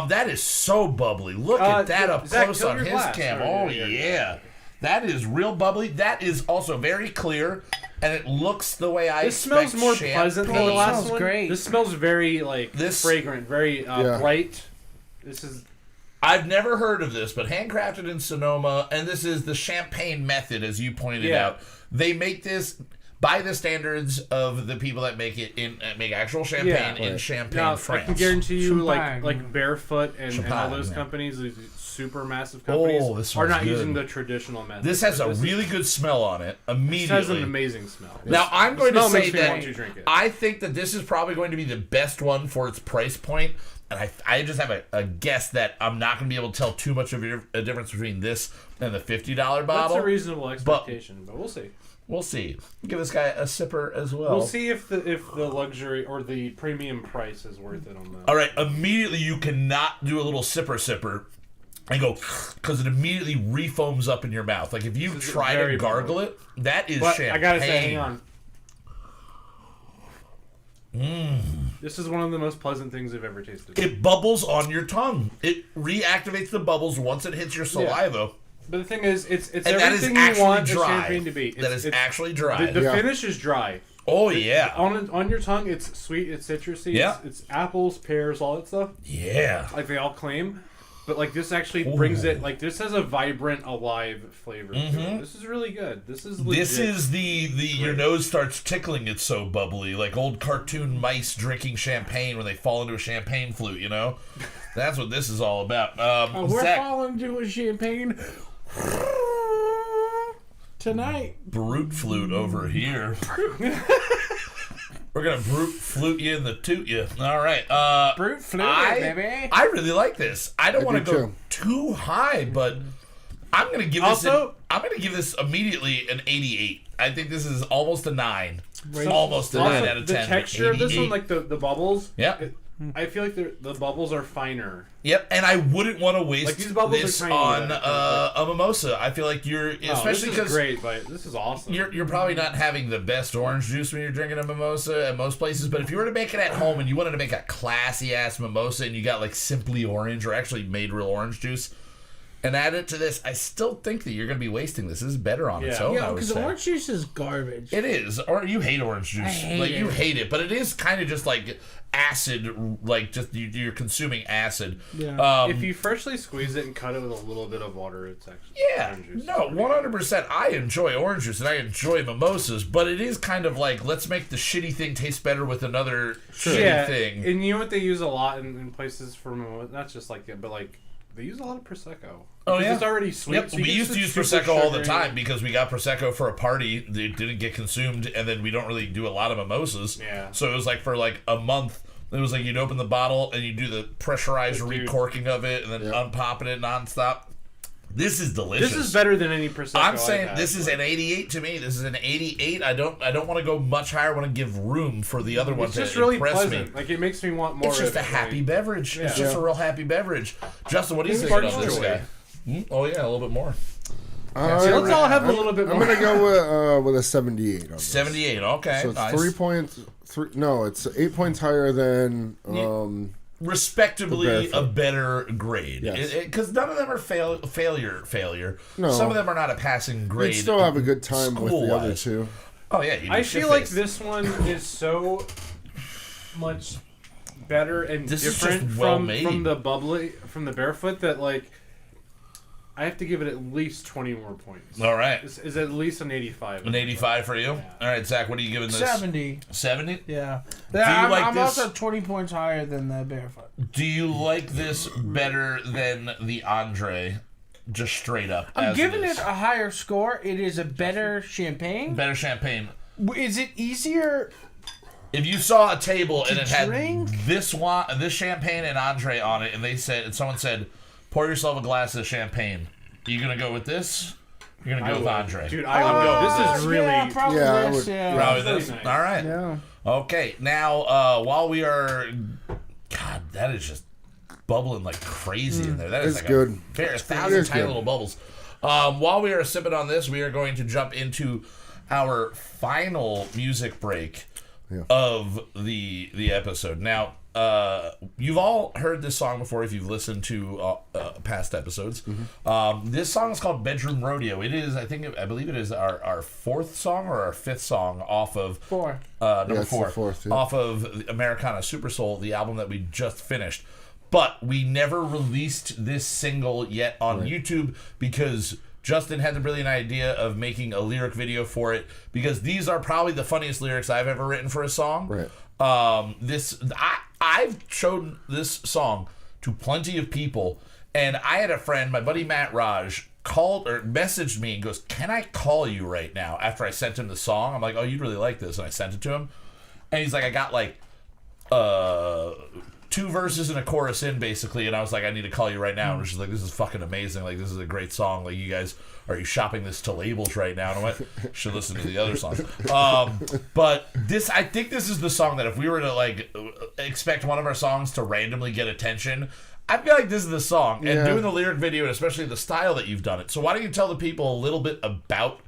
That is so bubbly. Look at that up Zach, close tilt on your his glass. cam. Sorry, Oh, yeah. yeah. That is real bubbly. That is also very clear, and it looks the way I This expect smells more pleasant than the champagne. last smells one. great. This smells very fragrant, very Yeah. bright. This is I've never heard of this, but handcrafted in Sonoma, and this is the champagne method, as you pointed out. They make this by the standards of the people that make it make actual champagne in Champagne, now, France. I can guarantee you, Champagne. like Barefoot and all Champagne, those yeah. companies, these super massive companies, this are not smells using good. the traditional method. This has a This really good smell on it immediately. This has an amazing smell. Now, I'm The going to smell say makes me want that to drink it. I think that this is probably going to be the best one for its price point, and I just have a guess that I'm not going to be able to tell too much of a difference between this and the $50 bottle. That's a reasonable expectation, but we'll see. We'll see. Give this guy a sipper as well. We'll see if the luxury or the premium price is worth it on the. All right, immediately you cannot do a little sipper and go because it immediately refoams up in your mouth. Like if you This is try to very gargle it, that is But champagne. I gotta say, hang on. This is one of the most pleasant things I've ever tasted. It bubbles on your tongue. It reactivates the bubbles once it hits your saliva. But the thing is, it's And that is everything you actually want dry. a champagne to be. That is actually dry. The Yeah. finish is dry. Oh yeah. On your tongue, it's sweet, it's citrusy, Yeah. it's apples, pears, all that stuff. Yeah. Like they all claim. But like this actually brings it, like this has a vibrant, alive flavor to it. This is really good. This is legit. This is the your nose starts tickling. It's so bubbly, like old cartoon mice drinking champagne when they fall into a champagne flute. You know, that's what this is all about. We're Zach, falling into a champagne tonight. brute flute over here. We're gonna brute flute you in the toot you. All right. Brute flute, baby. I really like this. I don't want to do go too. too high, but I'm gonna give this. Also- I'm gonna give this immediately an 88. I think this is almost a 9. Right. Almost a Also, 9 out of 10. the texture of this 88. one, like the bubbles. Yeah. I feel like the bubbles are finer. Yep, and I wouldn't want to waste Like, these bubbles this are tiny, on but- a mimosa. I feel like you're, Oh, especially this is because great, but this is awesome. you're probably not having the best orange juice when you're drinking a mimosa at most places. But if you were to make it at home and you wanted to make a classy ass mimosa and you got like Simply Orange or actually made real orange juice, and add it to this, I still think that you're going to be wasting this. This is better on its own, I would because say. orange juice is garbage. It is. Or you hate orange juice. I hate like, it. you hate it, but it is kind of just like acid, like just you're consuming acid. Yeah. If you freshly squeeze it and cut it with a little bit of water, it's actually orange juice. No, 100%. I enjoy orange juice and I enjoy mimosas, but it is kind of like, let's make the shitty thing taste better with another shitty thing. And you know what they use a lot in places for mimosa? Not just like it, but like they use a lot of Prosecco. Oh, yeah? It's already sweet. Yep, so you we can used to just use super Prosecco all the sugary- time because we got Prosecco for a party. It didn't get consumed, and then we don't really do a lot of mimosas. Yeah. So it was like for like a month, it was like you'd open the bottle and you do the pressurized recorking of it and then unpopping it nonstop. This is delicious. This is better than any Prosecco. I'm saying I've this had. is an 88 to me. This is an 88. I don't want to go much higher. I want to give room for the other one It's to just really impress pleasant. me. Like it makes me want more. It's just of a it, happy like- beverage. It's Yeah. just a real happy beverage. Justin, what do you think Sparks of this joy. guy? Oh yeah, a little bit more. So let's all have a little bit I'm more. gonna go with a 78 on this. 78. Okay, So it's nice. 3 points. No, it's 8 points higher than. Respectably The a Barefoot. better grade. Yes. Because none of them are failure. No. Some of them are not a passing grade. You'd still have a good time with the other school-wise. two. Oh yeah, you I do feel like shit-faced. this one is so much better and This is different just well from made. the Barefoot that like I have to give it at least 20 more points. All right. Is at least an 85. An 85 for you? All right, Zach, what are you giving this? 70. 70? Yeah. you like I'm this- also 20 points higher than the Barefoot. Do you like this better than the Andre? Just straight up. I'm as giving is? it a higher score. It is a better champagne. Better champagne. Is it easier? If you saw a table and To it had drink? this champagne and Andre on it, and someone said, "Pour yourself a glass of champagne," are you gonna go with this? You're gonna go with Andre. Dude, I would go. This is really. Yeah, probably Yeah, I this, would- yeah. Probably really this. nice. All right. Yeah. Okay. Now, while we are, God, that is just bubbling like crazy in there. That is It's like good. a thousand It's tiny good. little bubbles. While we are sipping on this, we are going to jump into our final music break of the episode. Now, you've all heard this song before if you've listened to past episodes. This song is called Bedroom Rodeo. It is, I believe it is our fourth song or our fifth song off of 4. number Yeah, it's the 4 fourth, yeah. off of Americana Super Soul, the album that we just finished. But we never released this single yet on YouTube because Justin had the brilliant idea of making a lyric video for it because these are probably the funniest lyrics I've ever written for a song. Right. I've shown this song to plenty of people, and I had a friend, my buddy Matt Raj, called or messaged me and goes, "Can I call you right now?" After I sent him the song, I'm like, "Oh, you'd really like this," and I sent it to him, and he's like, "I got like 2 verses and a chorus in basically," and I was like, "I need to call you right now." And she's like, "This is fucking amazing. Like, this is a great song. Like, you guys, are you shopping this to labels right now?" And I went, "Should listen to the other songs." But this, I think this is the song that if we were to like expect one of our songs to randomly get attention, I feel like this is the song. And Yeah. doing the lyric video, and especially the style that you've done it. So why don't you tell the people a little bit about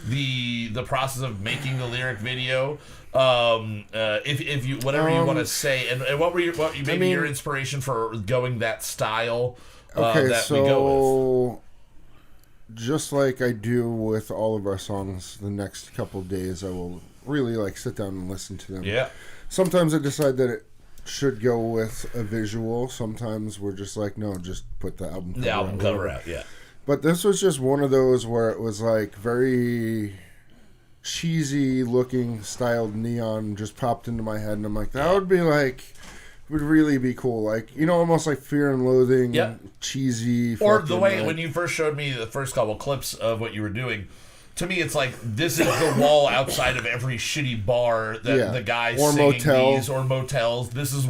the process of making the lyric video? If you whatever you want to say, and what maybe your inspiration for going that style Okay, that we go with. so just like I do with all of our songs, the next couple of days I will really like sit down and listen to them. Yeah. Sometimes I decide that it should go with a visual. Sometimes we're just like, no, just put the album cover The album out, cover whatever. out, yeah. But this was just one of those where it was like very cheesy looking styled neon just popped into my head, and I'm like, that would be like, would really be cool, like, you know, almost like Fear and Loathing, Yep. cheesy. Or the fucking, way like- when you first showed me the first couple clips of what you were doing, to me it's like this is the wall outside of every shitty bar that Yeah. the guys Or singing motel. these or motels. This is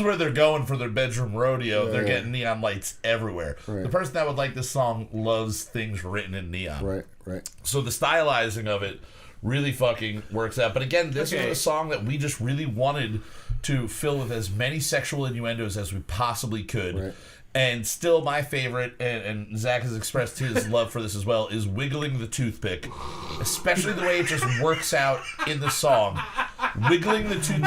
where they're going for their bedroom rodeo. They're Yeah. getting neon lights everywhere. Right. The person that would like this song loves things written in neon. Right. So the stylizing of it really fucking works out. But again, this Okay. was a song that we just really wanted to fill with as many sexual innuendos as we possibly could. Right. And still my favorite, and Zach has expressed his love for this as well, is Wiggling the Toothpick. Especially the way it just works out in the song. Wiggling the Toothpick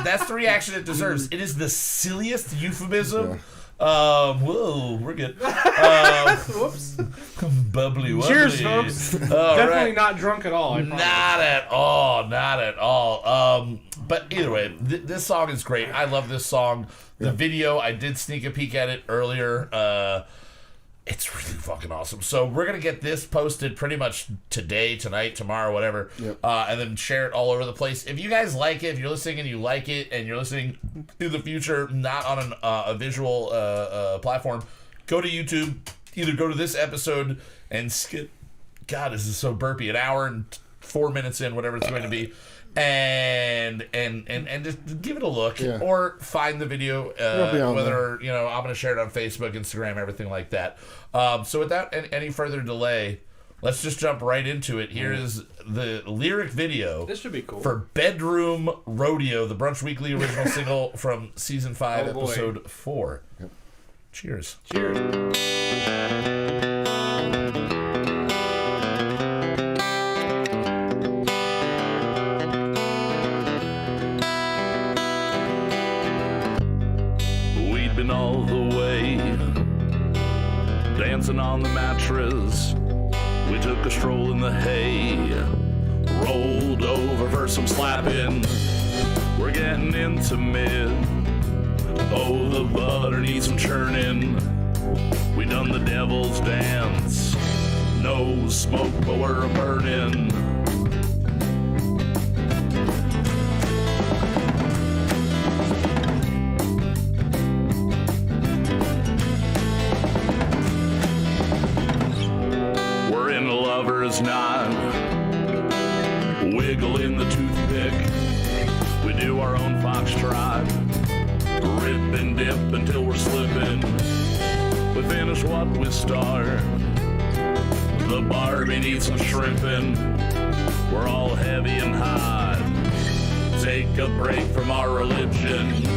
that's the reaction it deserves. It is the silliest euphemism Whoa, we're good. Whoops. Bubbly wubbly. Cheers, folks. Definitely not drunk at all. I promise. Not at all. Not at all. But either way, this song is great. I love this song. The video, I did sneak a peek at it earlier. It's really fucking awesome. So we're going to get this posted pretty much today, tonight, tomorrow, whatever. Yep. And then share it all over the place. If you guys like it, if you're listening and you like it, and you're listening in the future, not on a visual platform, go to YouTube. Either go to this episode and skip. God, this is so burpy. An hour and 4 minutes in, whatever it's going to be. And just give it a look, or find the video. Whether I'm going to share it on Facebook, Instagram, everything like that. So without any further delay, let's just jump right into it. Here is the lyric video. This should be cool for "Bedroom Rodeo," the Brunch Weekly original single from season 5, episode 4. Yep. Cheers. Cheers. All the way, dancing on the mattress. We took a stroll in the hay, rolled over for some slapping. We're getting intimate. Oh, the butter needs some churning. We done the devil's dance. No smoke, but we're burning. Knot, wiggling the toothpick. We do our own foxtrot, rip and dip until we're slipping. We finish what we start. The Barbie needs some shrimping. We're all heavy and hot. Take a break from our religion.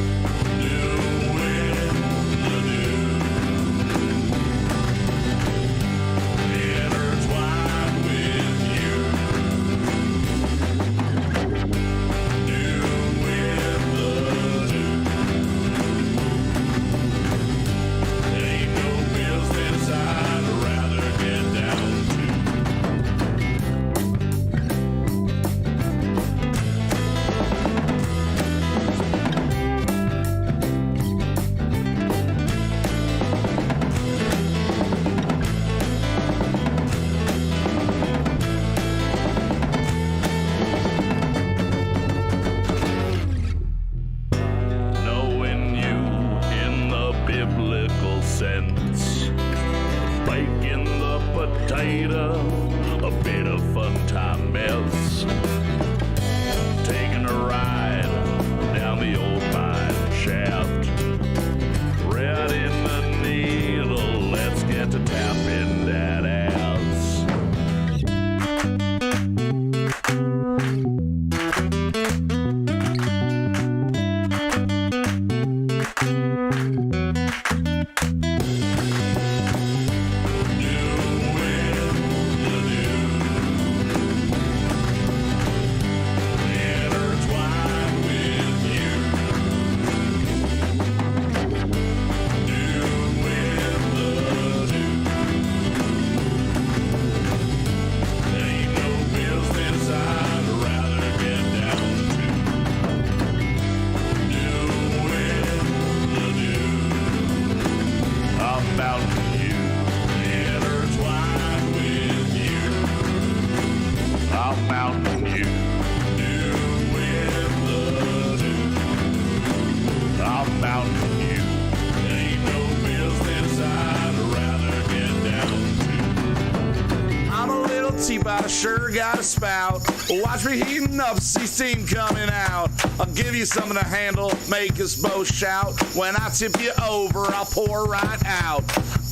I sure got a spout. Watch me heating up, see steam coming out. I'll give you something to handle, make us both shout. When I tip you over, I'll pour right out.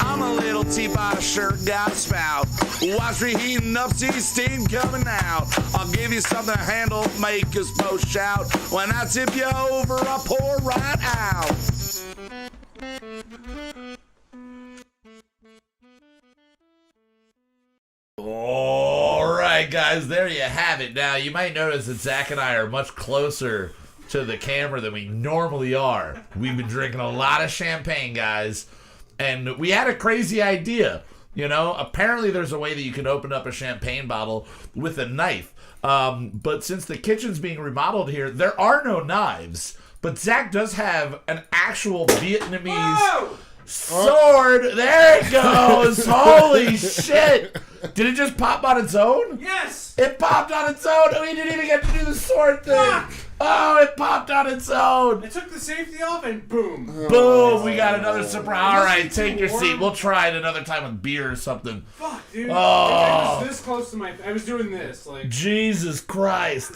I'm a little teapot, I sure got a spout. Watch me heating up, see steam coming out. I'll give you something to handle, make us both shout. When I tip you over, I'll pour right out. All right, guys, there you have it. Now, you might notice that Zach and I are much closer to the camera than we normally are. We've been drinking a lot of champagne, guys, and we had a crazy idea. You know, apparently there's a way that you can open up a champagne bottle with a knife. But since the kitchen's being remodeled here, there are no knives. But Zach does have an actual Vietnamese sword. There it goes. Holy shit. Did it just pop on its own? Yes! It popped on its own. We didn't even get to do the sword thing. Fuck! Oh, it popped on its own. I took the safety off and boom. Boom. We got another surprise. All right, It's take your warm. seat. We'll try it another time with beer or something. Fuck, dude. Oh. I was this close to my... I was doing this. Like, Jesus Christ.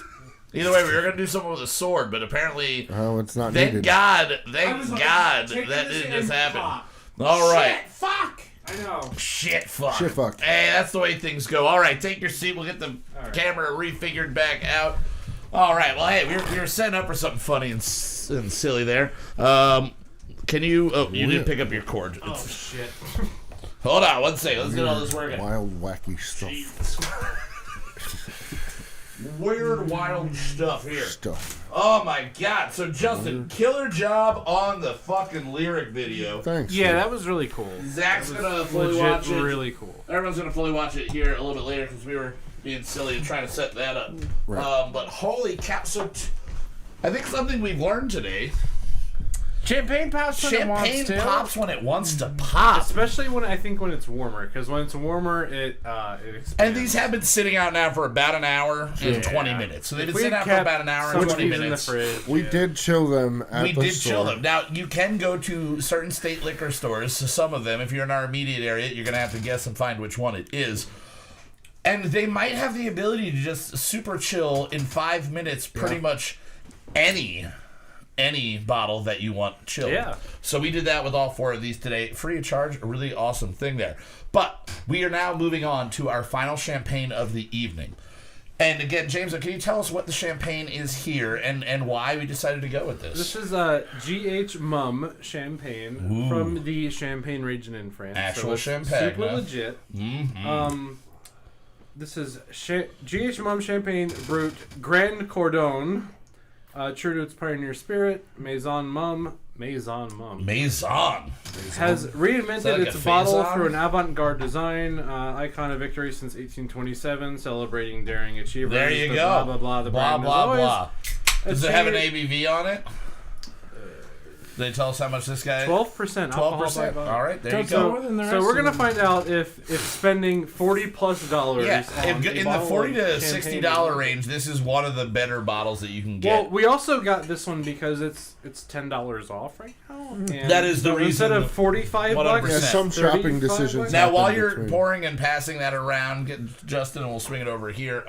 Either way, we were going to do something with a sword, but apparently, Oh, it's not thank needed. God, I thank was like, God take that this didn't and just happen. pop. All right. Shit, fuck! I know. Shit, fuck. Shit, fuck. Hey, that's the way things go. All right, take your seat. We'll get the camera refigured back out. All right. Well, hey, we were setting up for something funny and silly there. Can you... Oh, you didn't pick up your cord. Oh, shit. Hold on one second. Let's get all this working. Wild, wacky stuff. Jesus. Weird, wild stuff here. Stuff. Oh my God! So Justin, killer job on the fucking lyric video. Thanks. Yeah, dude. that was really cool. Zach's gonna fully Legit watch it. really cool. Everyone's gonna fully watch it here a little bit later because we were being silly and trying to set that up. Right. But holy cow! So I think something we've learned today: Champagne pops when it wants champagne to. pops when it wants to pop. Especially when it's warmer, because when it's warmer, it expands. And these have been sitting out now for about an hour and 20 minutes. So they've been sitting out for about an hour and 20 minutes. In the fridge, We did chill them at We the did store. chill them. Now, you can go to certain state liquor stores, so some of them. If you're in our immediate area, you're going to have to guess and find which one it is. And they might have the ability to just super chill in 5 minutes pretty much any bottle that you want chilled. Yeah. So we did that with all 4 of these today. Free of charge, a really awesome thing there. But we are now moving on to our final champagne of the evening. And again, James, can you tell us what the champagne is here and why we decided to go with this? This is GH Mum champagne from the Champagne region in France. Actual it's champagne, super huh? legit. Mm-hmm. This is GH Mum Champagne Brut Grand Cordon. True to its pioneer spirit, Maison Mum has reinvented like its a bottle Faison? through an avant-garde design, icon of victory since 1827, celebrating daring achievers. There you the go. Blah blah blah. The Blah, brand is blah, always blah. Does it have an achieved- ABV on it? Did they tell us how much this guy is? 12% alcohol by 12%. volume. All right, there you So- go. More than the So rest we're of gonna them. find out if spending $40+ Yeah, on a in the bottle $40 of to champagne $60 range, this is one of the better bottles that you can get. Well, we also got this one because it's $10 off right now. And That is the so reason. Instead of $45, 100%. Yeah, some shopping 35 decisions. Now, happen while you're between. pouring and passing that around, get Justin, and we'll swing it over here.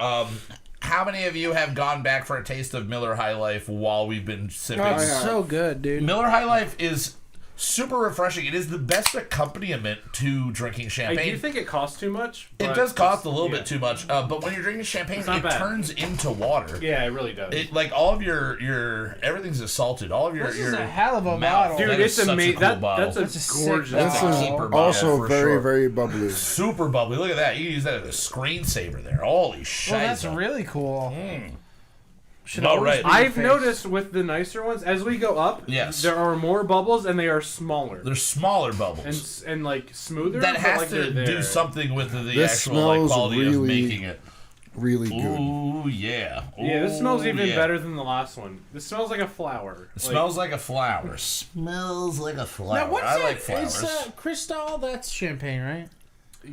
How many of you have gone back for a taste of Miller High Life while we've been sipping? Oh, it's so good, dude. Miller High Life is super refreshing. It is the best accompaniment to drinking I champagne. do think it costs too much. It but does cost a it's- little yeah. bit too much, but when you're drinking champagne, It's not it bad. turns into water. Yeah, it really does. It like all of your everything's is salted. All of your This your is a hell of a mouth. bottle. Dude, That it's is such a amazing. cool bottle. That's That's a a sick gorgeous bottle. This That's is a keeper bottle, also for very, sure. very bubbly. super bubbly. Look at that. You can use that as a screensaver there. Holy shit. Well, that's really cool. Should All always right. be your I've face. noticed with the nicer ones, as we go up, Yes. there are more bubbles and they are smaller They're smaller bubbles. and like smoother. that but, has like, to they're do there. something with the This actual like, smells quality of really making it. Really good. Ooh, yeah. Yeah, this smells Ooh, even yeah. better than the last one. This smells like a flower. It smells like a flower. Smells like a flower. Now, what's I that? like flowers. It's Cristal. That's champagne, right?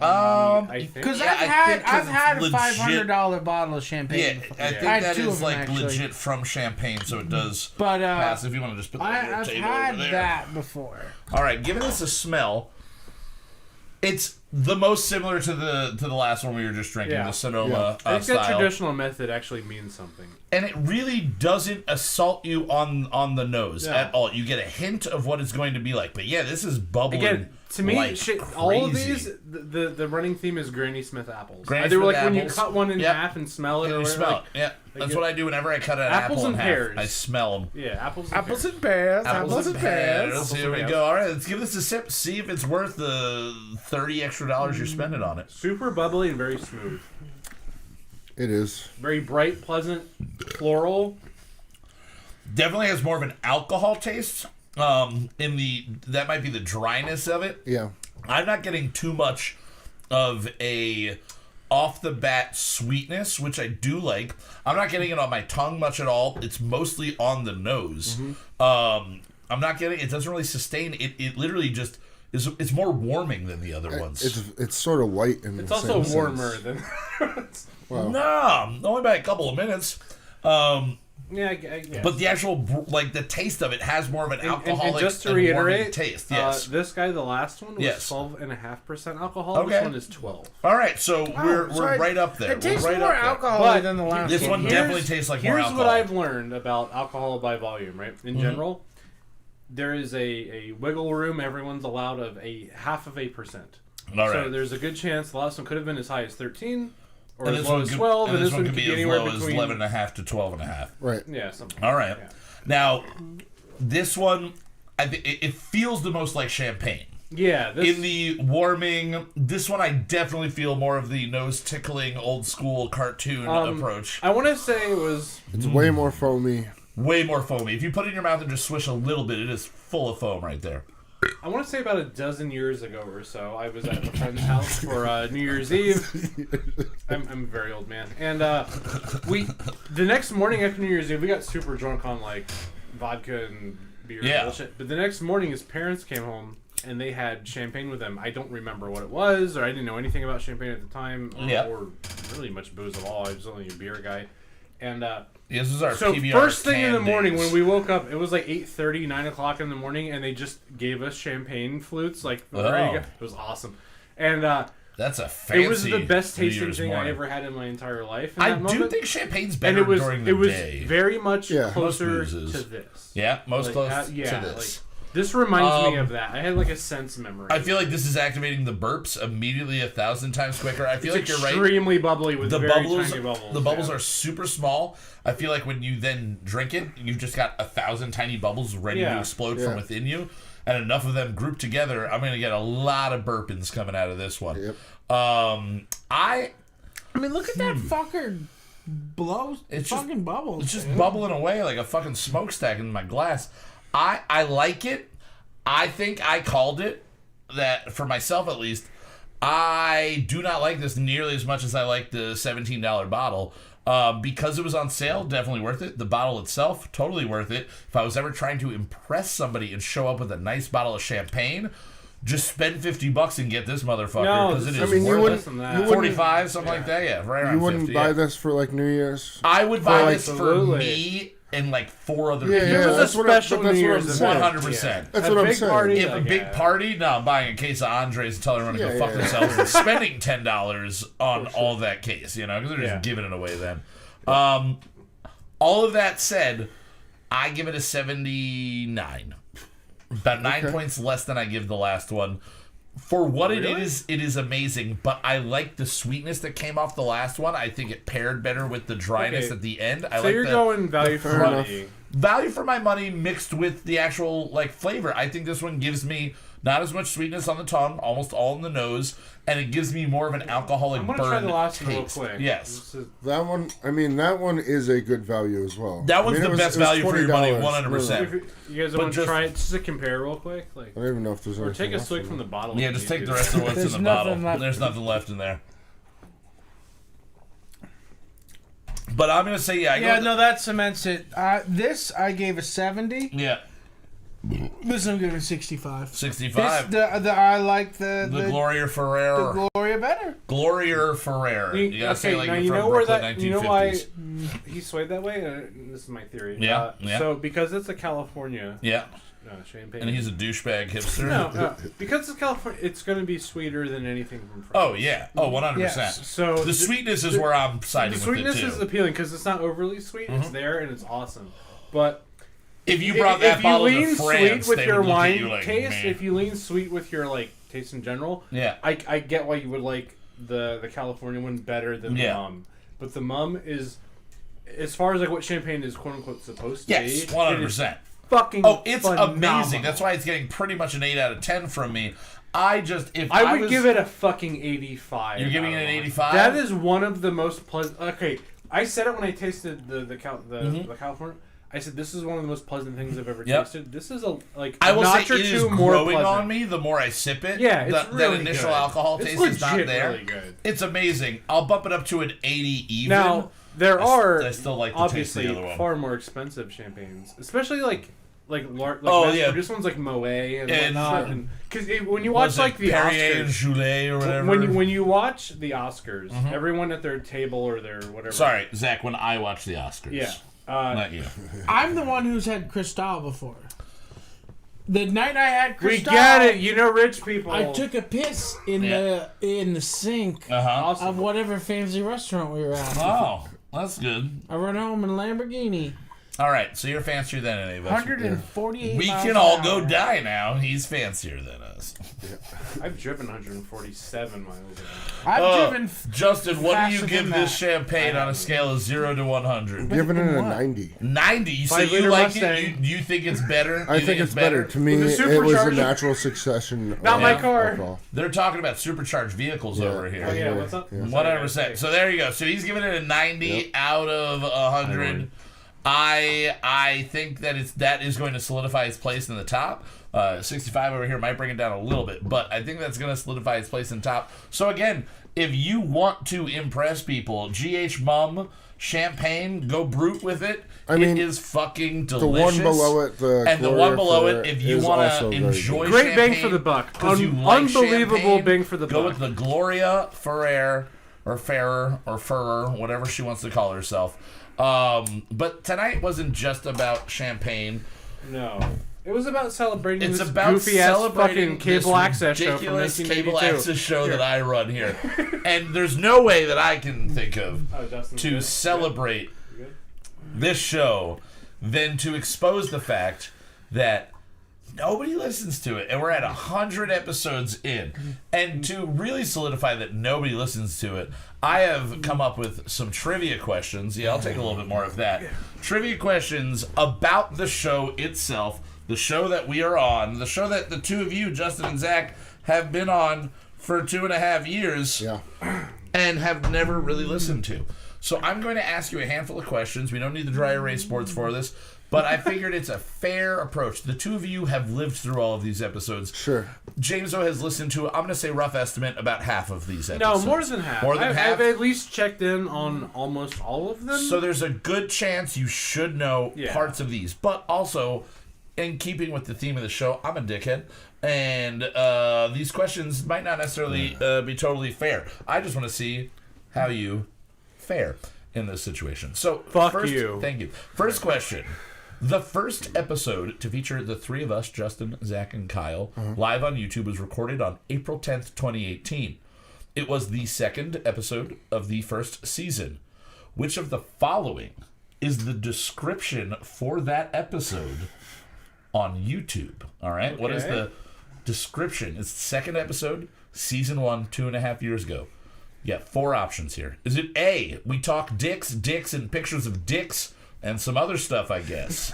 I think. Because Yeah, I think 'cause I've had it's a $500 bottle of champagne. Yeah, before. I think I had that 2 is of them, like actually. legit from champagne, so it does But pass. If you want to just put that on your I've table had over there. that before. All right, giving this a smell. It's the most similar to the last one we were just drinking, Yeah. the Sonoma I think style. that traditional method actually means something. And it really doesn't assault you on the nose Yeah. at all. You get a hint of what it's going to be like. But yeah, this is bubbling. Again, to me, like all of crazy. these, the running theme is Granny Smith apples. Granny Either Smith like when you apples. cut one in Yep. half and smell it, And or you whatever, smell like, it. Yeah, that's you- what I do whenever I cut an Apples apple in and half. pears. I smell them. yeah, apples. and pears. Apples and pears. Here we and go. All right, let's give this a sip. See if it's worth the $30 extra you're spending on it. Super bubbly and very smooth. It is. Very bright, pleasant, floral. Definitely has more of an alcohol taste. That might be the dryness of it. Yeah. I'm not getting too much of a off the bat sweetness, which I do like. I'm not getting it on my tongue much at all. It's mostly on the nose. I'm not getting it. Doesn't really sustain. It literally just is. It's more warming than the other ones. It's sort of light in It's the also same warmer sense. than. Wow. No, only by a couple of minutes. Yeah, I guess. But the actual, the taste of it has more of an alcoholic and just to and warming reiterate, taste. Yes. this guy, the last one, was Yes. 12.5% alcohol. Okay. This one is 12. All right, so we're so right up there. It tastes we're right more up there. alcohol But than the last This one one. definitely tastes like more Here's alcohol. what I've learned about alcohol by volume, right? In general, there is a wiggle room everyone's allowed of a 0.5%. All So right. there's a good chance the last one could have been as high as 13 or And as this low one as could, 12, and this one could be anywhere as low between as 11.5 to 12.5. Right. Yeah, something. All right. Yeah. Now, this one, it feels the most like champagne. Yeah, this, In the warming, this one I definitely feel more of the nose tickling, old school cartoon approach. I want to say it was It's way more foamy. Way more foamy. If you put it in your mouth and just swish a little bit, it is full of foam right there. I want to say about a dozen years ago or so, I was at a friend's house for New Year's Eve. I'm a very old man, and the next morning after New Year's Eve, we got super drunk on like vodka and beer and bullshit. But the next morning, his parents came home and they had champagne with them. I don't remember what it was, or I didn't know anything about champagne at the time, or really much booze at all. I was only a beer guy, and. This is our So PBR first thing in can the morning days. when we woke up, it was like 8:30, 9 o'clock in the morning, and they just gave us champagne flutes. Like, ready to go. It was awesome, and that's a fancy. it was the best New tasting Year's thing morning. I ever had in my entire life. In I that do moment. think champagne's and better it was during the day. very much closer Most to boozes. this. Yeah, most close to this. Like, this reminds me of that. I had like a sense memory. I feel like this is activating the burps immediately 1,000 times quicker. I feel like you're right. Extremely bubbly with The very bubbles, tiny bubbles. the bubbles are super small. I feel like when you then drink it, you've just got 1,000 tiny bubbles ready to explode from within you, and enough of them grouped together. I'm gonna get a lot of burpings coming out of this one. Yep. I mean, look at that fucker blows. It's It's fucking bubbles. It's just dude. bubbling away like a fucking smokestack in my glass. I like it. I think I called it that for myself at least. I do not like this nearly as much as I like the $17 bottle. Because it was on sale, definitely worth it. The bottle itself, totally worth it. If I was ever trying to impress somebody and show up with a nice bottle of champagne, just spend $50 and get this motherfucker because it is worth it. 45, something like that. Yeah, right around 50. You wouldn't buy this for like New Year's? I would buy this for Absolutely. me and like 4 other Yeah, people. yeah, was a that's what I'm special New Year's saying. 100%. That's A what I'm big saying. party. If a big party, no, I'm buying a case of Andres and telling everyone to go fuck themselves and spending $10 on all that case, you know, because they're just giving it away then. All of that said, I give it a 79. About 9 points less than I give the last one. For what it is amazing, but I like the sweetness that came off the last one. I think it paired better with the dryness at the end. So you're going value for money. Value for my money mixed with the actual like flavor. I think this one gives me not as much sweetness on the tongue, almost all in the nose, and it gives me more of an alcoholic I'm burn gonna try the last one real taste. quick. Yes. That one, I mean, that one is a good value as well. That one's the best value for your money, $20, 100%. really. You guys But want to just- try it just to compare real quick? Like, I don't even know if there's or anything take a left swig in from the it. bottle. Yeah, if just you take need the to. rest of what's in There's the nothing bottle. left. There's nothing left in there. But I'm gonna say That cements it. This I gave a 70. yeah, This I'm giving 65. 65. This, I like the Gloria Ferrer. the Gloria better. Gloria Ferrer. You gotta say like now you're you from know where Brooklyn, that. You know why 1950s. he swayed that way? This is my theory. Yeah, yeah. So because it's a California Yeah, champagne. and he's a douchebag hipster. no, because it's California, it's going to be sweeter than anything from France. Oh yeah. Oh, 100%. Yes. So The sweetness is where I'm siding the with sweetness it too. is appealing because it's not overly sweet. It's there and it's awesome. But If you brought that if you bottle lean to France, sweet with they your would look at wine you like, taste, "Meh." if you lean sweet with your like taste in general, Yeah. I get why you would like the California one better than the Mum. But the Mum is, as far as like what champagne is quote unquote supposed to Yes, be, 100%. fucking Oh, it's phenomenal. amazing. That's why it's getting pretty much an 8 out of 10 from me. I would was, give it a fucking 85. You're giving it an 85? That is one of the most pleasant. Okay, I said it when I tasted the California. I said this is one of the most pleasant things I've ever Yep. tasted. This is a I will notch say or it is two more growing pleasant. on me the more I sip it. Yeah, it's that really initial good. alcohol It's taste is not legit there. really good. It's amazing. I'll bump it up to an 80 even. Now there I still like the taste of obviously the other one. far more expensive champagnes, espespecially like Oh, mass yeah. produced ones like Moet and And- whatnot. And because when you Was watch it like the Perrier and Oscars, Joulet or whatever. when you watch the Oscars, everyone at their table or their whatever. Sorry, Zach. When I watch the Oscars. Yeah. Not you. I'm the one who's had Cristal before. The night I had We Cristal, get it. You know, rich people. I took a piss in the sink Uh-huh. of whatever fancy restaurant we were at. Oh, that's good. I run home in a Lamborghini. All right, so you're fancier than any of us. 148 We miles can an all hour. go die now. He's fancier than us. I've driven 147 miles an I've driven. Justin, what do you faster give than this that. champagne on a scale of 0 to 100? Giving it a what? 90. 90. So 5 you liter like Mustang. it? You think it's better? I You think it's better. To me, With it the was a supercharger? natural succession. Not of my car. alcohol. They're talking about supercharged vehicles over here. hour. Oh yeah, what's up? Whatever percent. So there you go. So he's giving it a 90 out of 100. I think that is going to solidify its place in the top. 65 over here might bring it down a little bit, but I think that's going to solidify its place in top. So again, if you want to impress people, GH Mum Champagne, go brute with it. I mean, it is fucking The delicious. one below it, the the one below Gloria it, if you is want also to very enjoy good. Great bang champagne, for the buck. 'cause you like Unbelievable champagne, bang for the go buck. with the Gloria Ferrer or Ferrer or Furrer, whatever she wants to call herself. But tonight wasn't just about champagne. No. It was about celebrating It's this about goofy ass celebrating fucking cable this access show from ridiculous 1982. cable access show that I run here, and there's no way that I can think of Oh, Justin's to good. celebrate You good? this show than to expose the fact that nobody listens to it, and we're at 100 episodes in. And to really solidify that nobody listens to it, I have come up with some trivia questions. Yeah, I'll take a little bit more of that. Trivia questions about the show itself, the show that we are on, the show that the two of you, Justin and Zach, have been on for 2.5 years Yeah. and have never really listened to. So I'm going to ask you a handful of questions. We don't need the dry erase boards for this, but I figured it's a fair approach. The two of you have lived through all of these episodes. Sure. Jameso has listened to, I'm going to say rough estimate, about half of these No, episodes. more than half. More than half? I've at least checked in on almost all of them. So there's a good chance you should know Yeah. parts of these. But also, in keeping with the theme of the show, I'm a dickhead. And these questions might not necessarily be totally fair. I just want to see how you fare in this situation. So, Fuck first, you. Thank you. First question. The first episode to feature the three of us, Justin, Zach, and Kyle, live on YouTube was recorded on April 10th, 2018. It was the second episode of the first season. Which of the following is the description for that episode on YouTube? All right? What is Okay. the description? It's the second episode, season 1, 2.5 years ago. You got 4 options here. Is it A, we talk dicks, and pictures of dicks, and some other stuff, I guess?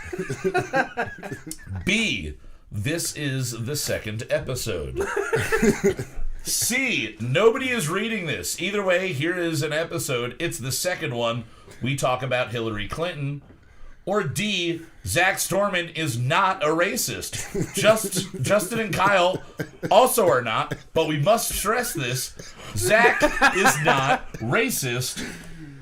B, this is the second episode. C, nobody is reading this. Either way, here is an episode. It's the second one. We talk about Hillary Clinton. Or D, Zach Storman is not a racist. Justin and Kyle also are not, but we must stress this. Zach is not racist.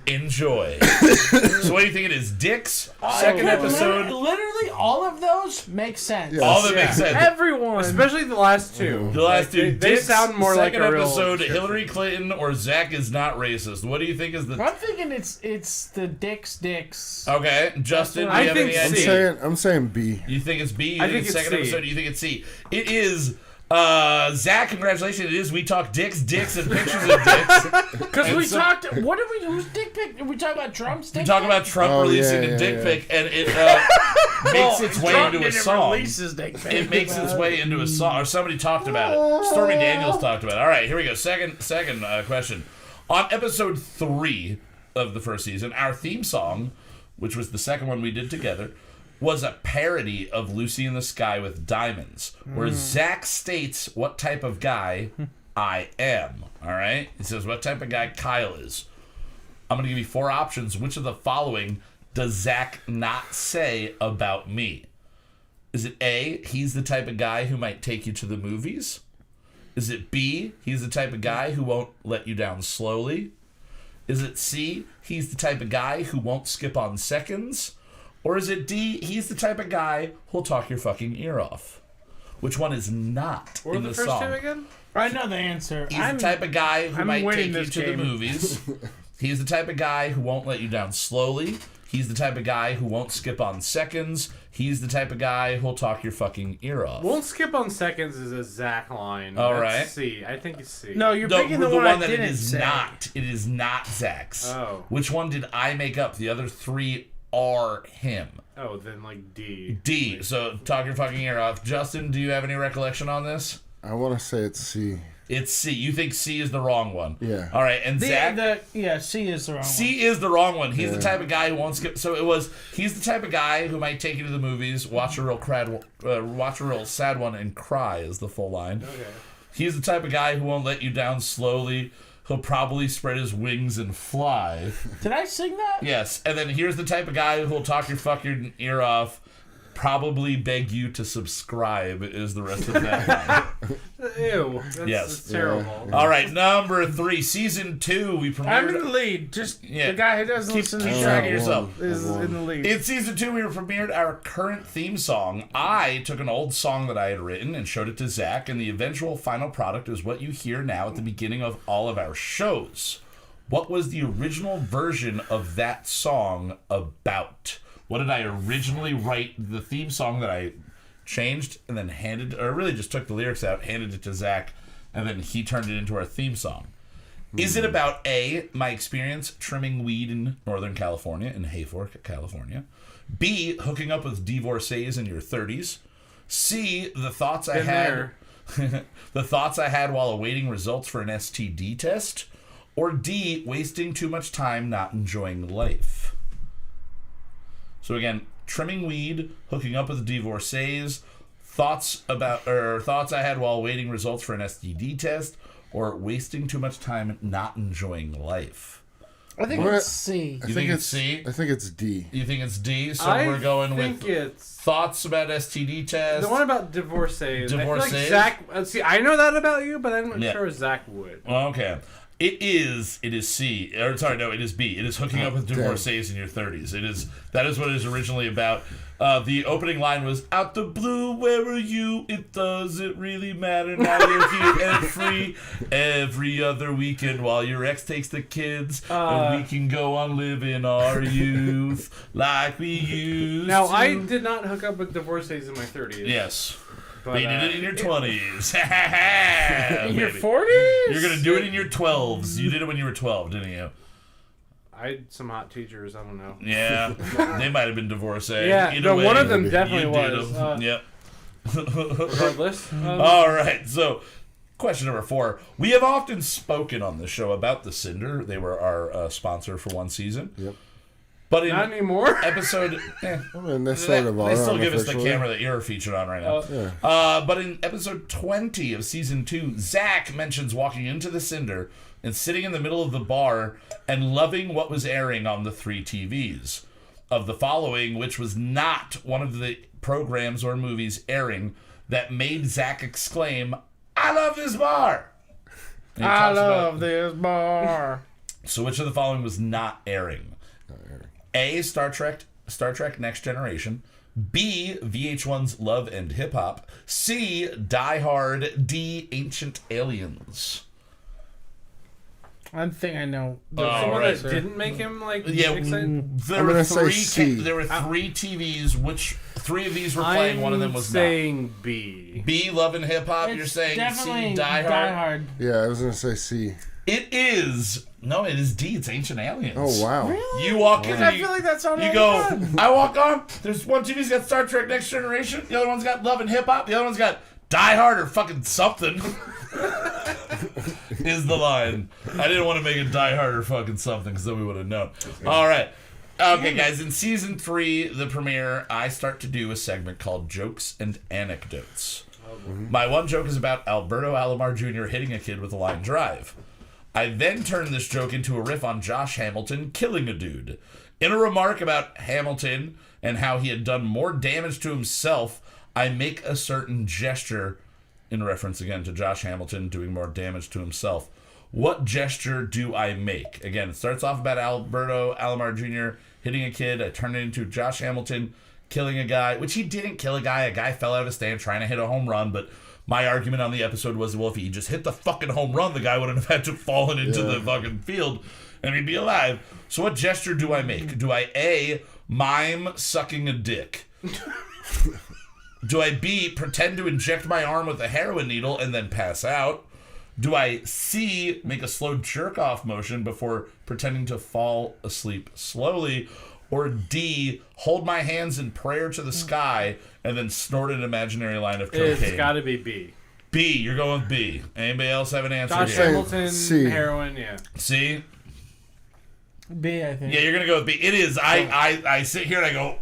Enjoy. So what do you think it is? Dicks? Second episode? Literally, all of those make sense. Yeah. All of it makes sense. Everyone. Especially the last two. The last two. They Dicks, sound more like second a real episode, description. Hillary Clinton or Zach is not racist. What do you think is the... I'm thinking it's the dicks. Okay, Justin, do I you have think any C. idea? I'm saying B. You think it's B? You I think think it's it's second C. episode? You think it's C? It is... Zach, congratulations. It is We Talk Dicks, and Pictures of Dicks. Because And we so- talked. What did we? Whose dick pic? Did we talk about Trump's dick? We talk pic? about Trump Oh, releasing yeah, a dick yeah. pic, and it makes its way Trump into a didn't song. release his dick pic. It makes its way into a song, or somebody talked about it. Stormy Daniels talked about it. All right, here we go. Second question. On episode 3 of the first season, our theme song, which was the second one we did together, was a parody of Lucy in the Sky with Diamonds, where Zach states what type of guy I am. All right? He says what type of guy Kyle is. I'm going to give you 4 options. Which of the following does Zach not say about me? Is it A, he's the type of guy who might take you to the movies? Is it B, he's the type of guy who won't let you down slowly? Is it C, he's the type of guy who won't skip on seconds? Or is it D, he's the type of guy who'll talk your fucking ear off? Which one is not Or in the the first song? two again? I know the answer. He's the type of guy who I'm might winning take you this to the game. movies. He's the type of guy who won't let you down slowly. He's the type of guy who won't skip on seconds. He's the type of guy who'll talk your fucking ear off. Won't skip on seconds is a Zach line. All That's right. C. I think it's C. No, you're picking the one I that didn't it is say. not. It is not Zach's. Oh. Which one did I make up? The other three are him. Oh, then like D. D. So talk your fucking ear off. Justin, do you have any recollection on this? I want to say it's C. It's C. You think C is the wrong one? Yeah. All right, and Zach. C is the wrong one. C is the wrong one. He's the Yeah. type of guy who won't skip. So it was. He's the type of guy who might take you to the movies, watch a real sad one, and cry. Is the full line. Okay. He's the type of guy who won't let you down slowly. He'll probably spread his wings and fly. Did I sing that? Yes, and then here's the type of guy who'll talk your fucking ear off. Probably beg you to subscribe. Is the rest of that line. Ew. That's, Yes. that's terrible. All right, number 3, season 2. We premiered. I'm in the lead. Just Yeah. the guy who doesn't listen to keep the track show of yourself. is in the lead. In season 2, we premiered our current theme song. I took an old song that I had written and showed it to Zach, and the eventual final product is what you hear now at the beginning of all of our shows. What was the original version of that song about? What did I originally write? The theme song that I changed and then handed, or really just took the lyrics out, handed it to Zach, and then he turned it into our theme song. Is it about A, my experience trimming weed in Northern California, in Hayfork, California? B, hooking up with divorcees in your 30s? C, the thoughts I had the thoughts I had while awaiting results for an STD test? Or D, wasting too much time not enjoying life? So again, trimming weed, hooking up with divorcees, thoughts I had while waiting results for an STD test, or wasting too much time not enjoying life. I think What? it's C. You think it's C? I think it's D. You think it's D? So we're going with it's thoughts about STD test. the one about divorcees. I feel like Divorcees? Zach. See, I know that about you, but I'm not Yeah. sure Zach would. Okay. It is C. Or sorry, no, it is B. It is hooking up with divorcees in your 30s. That is what it is originally about. The opening line was, "Out the blue, where were you? It doesn't really matter. Now you're here and free. Every other weekend while your ex takes the kids, and we can go on living our youth like we used Now, to." I did not hook up with divorcees in my 30s. Yes. But, you did it in your 20s. In your Baby. 40s? You're going to do it in your 12s. You did it when you were 12, didn't you? I had some hot teachers. I don't know. Yeah. They might have been divorcee. Yeah, Either no, way, one of them you definitely did was. them. Yep. Regardless. All right. So, question number 4. We have often spoken on the show about the Cinder. They were our sponsor for one season. Yep. But in Not anymore. episode... I mean, they sort of are they still give us the unofficially. camera that you're featured on right now. Yeah. But in episode 20 of season 2, Zach mentions walking into the Cinder and sitting in the middle of the bar and loving what was airing on the 3 TVs. Of the following, which was not one of the programs or movies airing, that made Zach exclaim, "I love this bar!" And he I talks about- love this bar. So which of the following was not airing? A, Star Trek Next Generation. B, VH1's Love and Hip Hop. C, Die Hard. D, Ancient Aliens. I think I know. Someone right. that didn't make him like Yeah, excited. there I'm were gonna say three. C. There were 3 TVs. Which 3 of these were playing? One of them was saying B. not. B, Love and Hip Hop. You're It's saying definitely C, Die Hard. Yeah, I was gonna say C. It is. No, it is D. It's Ancient Aliens. Oh wow. Really? You walk in. I and feel like that's on. You go, I walk on, there's one TV's got Star Trek Next Generation, the other one's got Love and Hip Hop, the other one's got Die Hard or fucking something. Is the line. I didn't want to make it Die Hard or fucking something because then we would have known. Alright. Okay, guys, in season 3, the premiere, I start to do a segment called Jokes and Anecdotes. My one joke is about Alberto Alomar Jr. hitting a kid with a line drive. I then turn this joke into a riff on Josh Hamilton killing a dude. In a remark about Hamilton and how he had done more damage to himself, I make a certain gesture, in reference again to Josh Hamilton doing more damage to himself. What gesture do I make? Again, it starts off about Alberto Alomar Jr. hitting a kid. I turn it into Josh Hamilton killing a guy, which he didn't kill a guy. A guy fell out of a stand trying to hit a home run, but my argument on the episode was, well, if he just hit the fucking home run, the guy wouldn't have had to fall into the fucking field and he'd be alive. So what gesture do I make? Do I A, mime sucking a dick? Do I B, pretend to inject my arm with a heroin needle and then pass out? Do I C, make a slow jerk-off motion before pretending to fall asleep slowly? Or D, hold my hands in prayer to the sky and then snort an imaginary line of cocaine? It's got to be B. B, you're going with B. Anybody else have an answer Josh here? Hamilton, C. heroin, yeah. C? B, I think. Yeah, you're going to go with B. It is. I sit here and I go...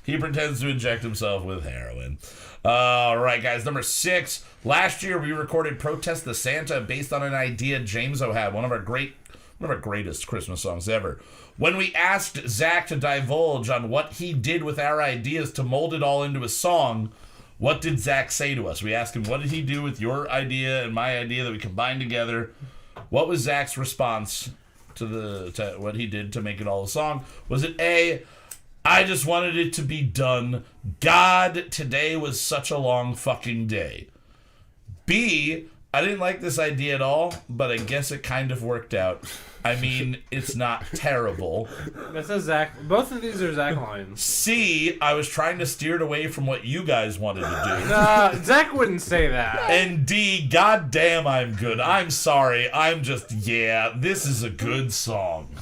He pretends to inject himself with heroin. All right, guys. Number 6. Last year, we recorded Protest the Santa based on an idea Jameso had. One of our greatest Christmas songs ever. When we asked Zach to divulge on what he did with our ideas to mold it all into a song, what did Zach say to us? We asked him, what did he do with your idea and my idea that we combined together? What was Zach's response to what he did to make it all a song? Was it A, I just wanted it to be done. God, today was such a long fucking day. B, I didn't like this idea at all, but I guess it kind of worked out. I mean, it's not terrible. That's a Zach. Both of these are Zach lines. C, I was trying to steer it away from what you guys wanted to do. Zach wouldn't say that. And D, goddamn, I'm good. I'm sorry. I'm just, this is a good song.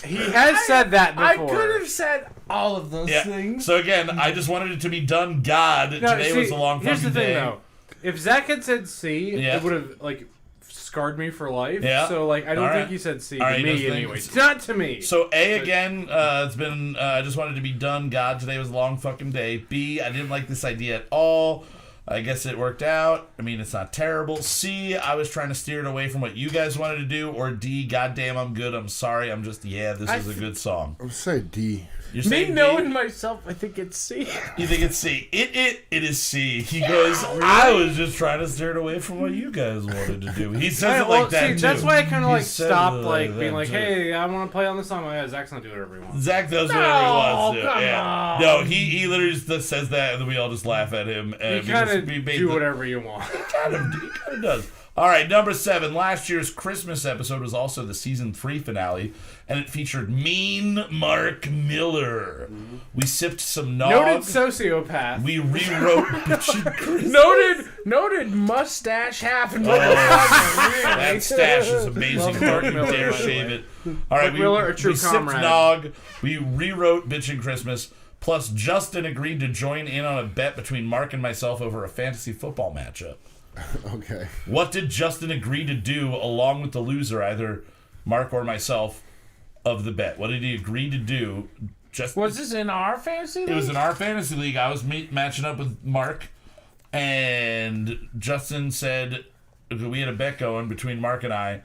He has said that before. I could have said all of those things. So again, I just wanted it to be done. God, today was a long fucking day. Here's the thing, though. If Zach had said C, Yeah. it would have scarred me for life. Yeah. So I don't All think right. he said C All to right, me those anyway. things. It's not to me. So A again, it's been, I just wanted it to be done. God, today was a long fucking day. B, I didn't like this idea at all. I guess it worked out. I mean, it's not terrible. C, I was trying to steer it away from what you guys wanted to do. Or D, goddamn, I'm good. I'm sorry. I'm just, this is a good song. I would say D. You're Me saying knowing D? myself, I think it's C. You think it's C? It is C. He goes, I was just trying to steer it away from what you guys wanted to do. He says it like that, too. That's why I kind of He says stopped it like being that, like, too. hey, I want to play on the song. Zach's not doing whatever he wants. Zach does whatever he wants to. come on. No, he literally just says that, and then we all just laugh at him. You kind of do whatever you want. He kind of does. All right, number 7. Last year's Christmas episode was also the season 3 finale, and it featured Mean Mark Miller. We sipped some nog. Noted sociopath. We rewrote Bitchin' Christmas. Noted mustache half and That stash is amazing. Mark Don't you Miller, dare by the shave way. it. All right, Miller, a true we sipped comrade. nog. We rewrote Bitchin' Christmas. Plus, Justin agreed to join in on a bet between Mark and myself over a fantasy football matchup. Okay. What did Justin agree to do along with the loser, either Mark or myself, of the bet? What did he agree to do? Was this in our fantasy league? It was in our fantasy league. I was matching up with Mark, and Justin said we had a bet going between Mark and I,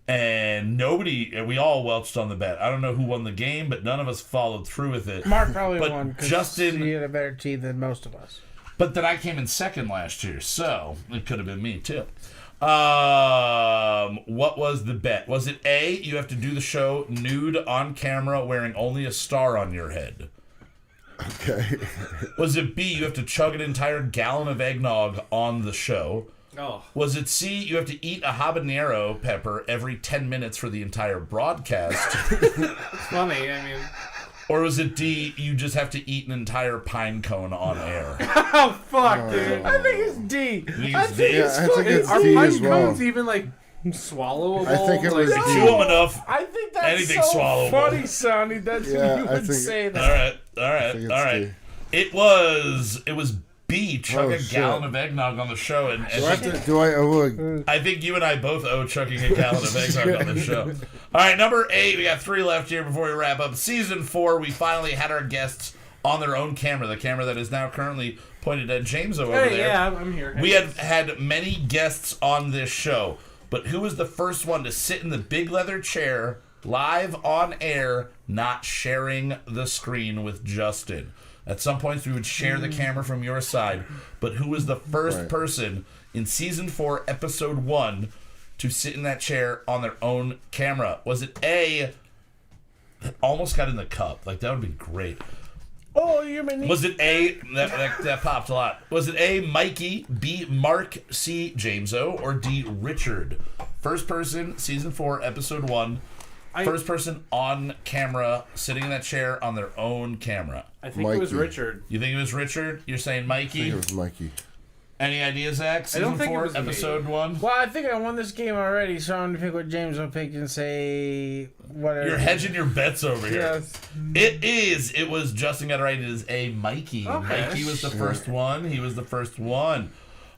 and we all welched on the bet. I don't know who won the game, but none of us followed through with it. Mark probably But won because Justin- he had a better team than most of us. But then I came in second last year, so it could have been me too. What was the bet? Was it A, you have to do the show nude on camera wearing only a star on your head? Okay. Was it B, you have to chug an entire gallon of eggnog on the show? Oh. Was it C, you have to eat a habanero pepper every 10 minutes for the entire broadcast? It's funny. I mean, Or was it D, you just have to eat an entire pine cone on air? oh fuck, dude. I think it's D. I think it's Yeah, I think it's Are D pine as well. cones even swallowable? I think it was Chew D. them enough. I think that's Anything so swallowable. funny, Sonny. That's Yeah, you I would think- say All that. right, think it's all right. D. It was B, chug Oh, a shit. gallon of eggnog on the show, and Do I owe I think you and I both owe chugging a gallon of eggnog on the show. All right, number 8. We got 3 left here before we wrap up. Season 4, we finally had our guests on their own camera, the camera that is now currently pointed at Jameso over Hey, there. yeah, I'm here. We have had many guests on this show, but who was the first one to sit in the big leather chair live on air, not sharing the screen with Justin. At some points, we would share the camera from your side, but who was the first person in Season 4, Episode 1 to sit in that chair on their own camera? Was it A, almost got in the cup? Like, that would be great. Oh, you're my Was it A, that popped a lot. Was it A, Mikey, B, Mark, C, Jameso, or D, Richard? First person, Season 4, Episode 1. First person on camera, sitting in that chair on their own camera. I think it was Richard. You think it was Richard? You're saying Mikey? I think it was Mikey. Any ideas, Zach? Season 4, Episode 1? Well, I think I won this game already, so I'm going to pick what James will pick and say whatever. You're hedging your bets over here. Yes. It was Justin got it right. It is A, Mikey. Okay. Mikey was the first one. He was the first one.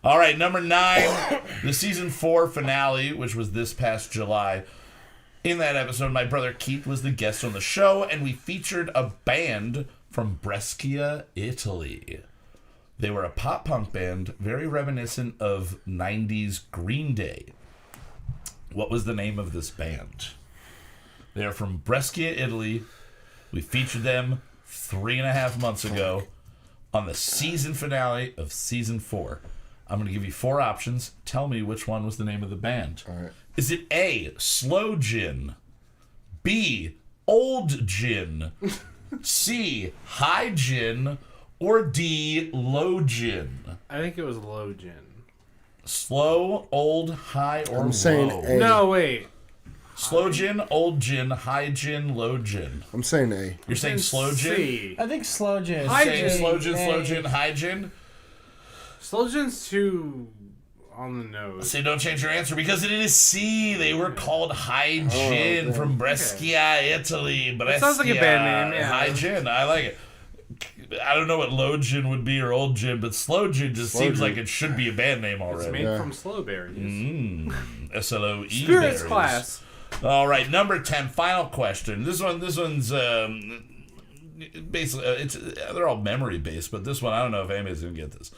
All right, number 9, the Season 4 finale, which was this past July. In that episode, my brother Keith was the guest on the show, and we featured a band from Brescia, Italy. They were a pop-punk band, very reminiscent of 90s Green Day. What was the name of this band? They are from Brescia, Italy. We featured them 3.5 months ago on the season finale of Season 4. I'm going to give you 4 options. Tell me which one was the name of the band. All right. Is it A, Slow Gin, B, Old Gin, C, High Gin, or D, Low Gin? I think it was low gin. Slow, old, high, or I'm saying low? A. No, wait. Slow gin, old gin, high gin, low gin. I'm saying A. You're saying slow gin? C. I think slow gin. High Saying gin. slow gin, high gin? Slow gin's too on the nose. Say don't change your answer because it is C. They were called High Gin from Brescia, Italy. Brescia, sounds like a band name, yeah. High Gin. I like it. I don't know what low gin would be or old gin, but slow gin just seems like it should be a band name It's already. made from slow berries. SLOE Spirits berries. class. All right, number 10, final question. This one's basically they're all memory based, but this one I don't know if anybody's gonna get this.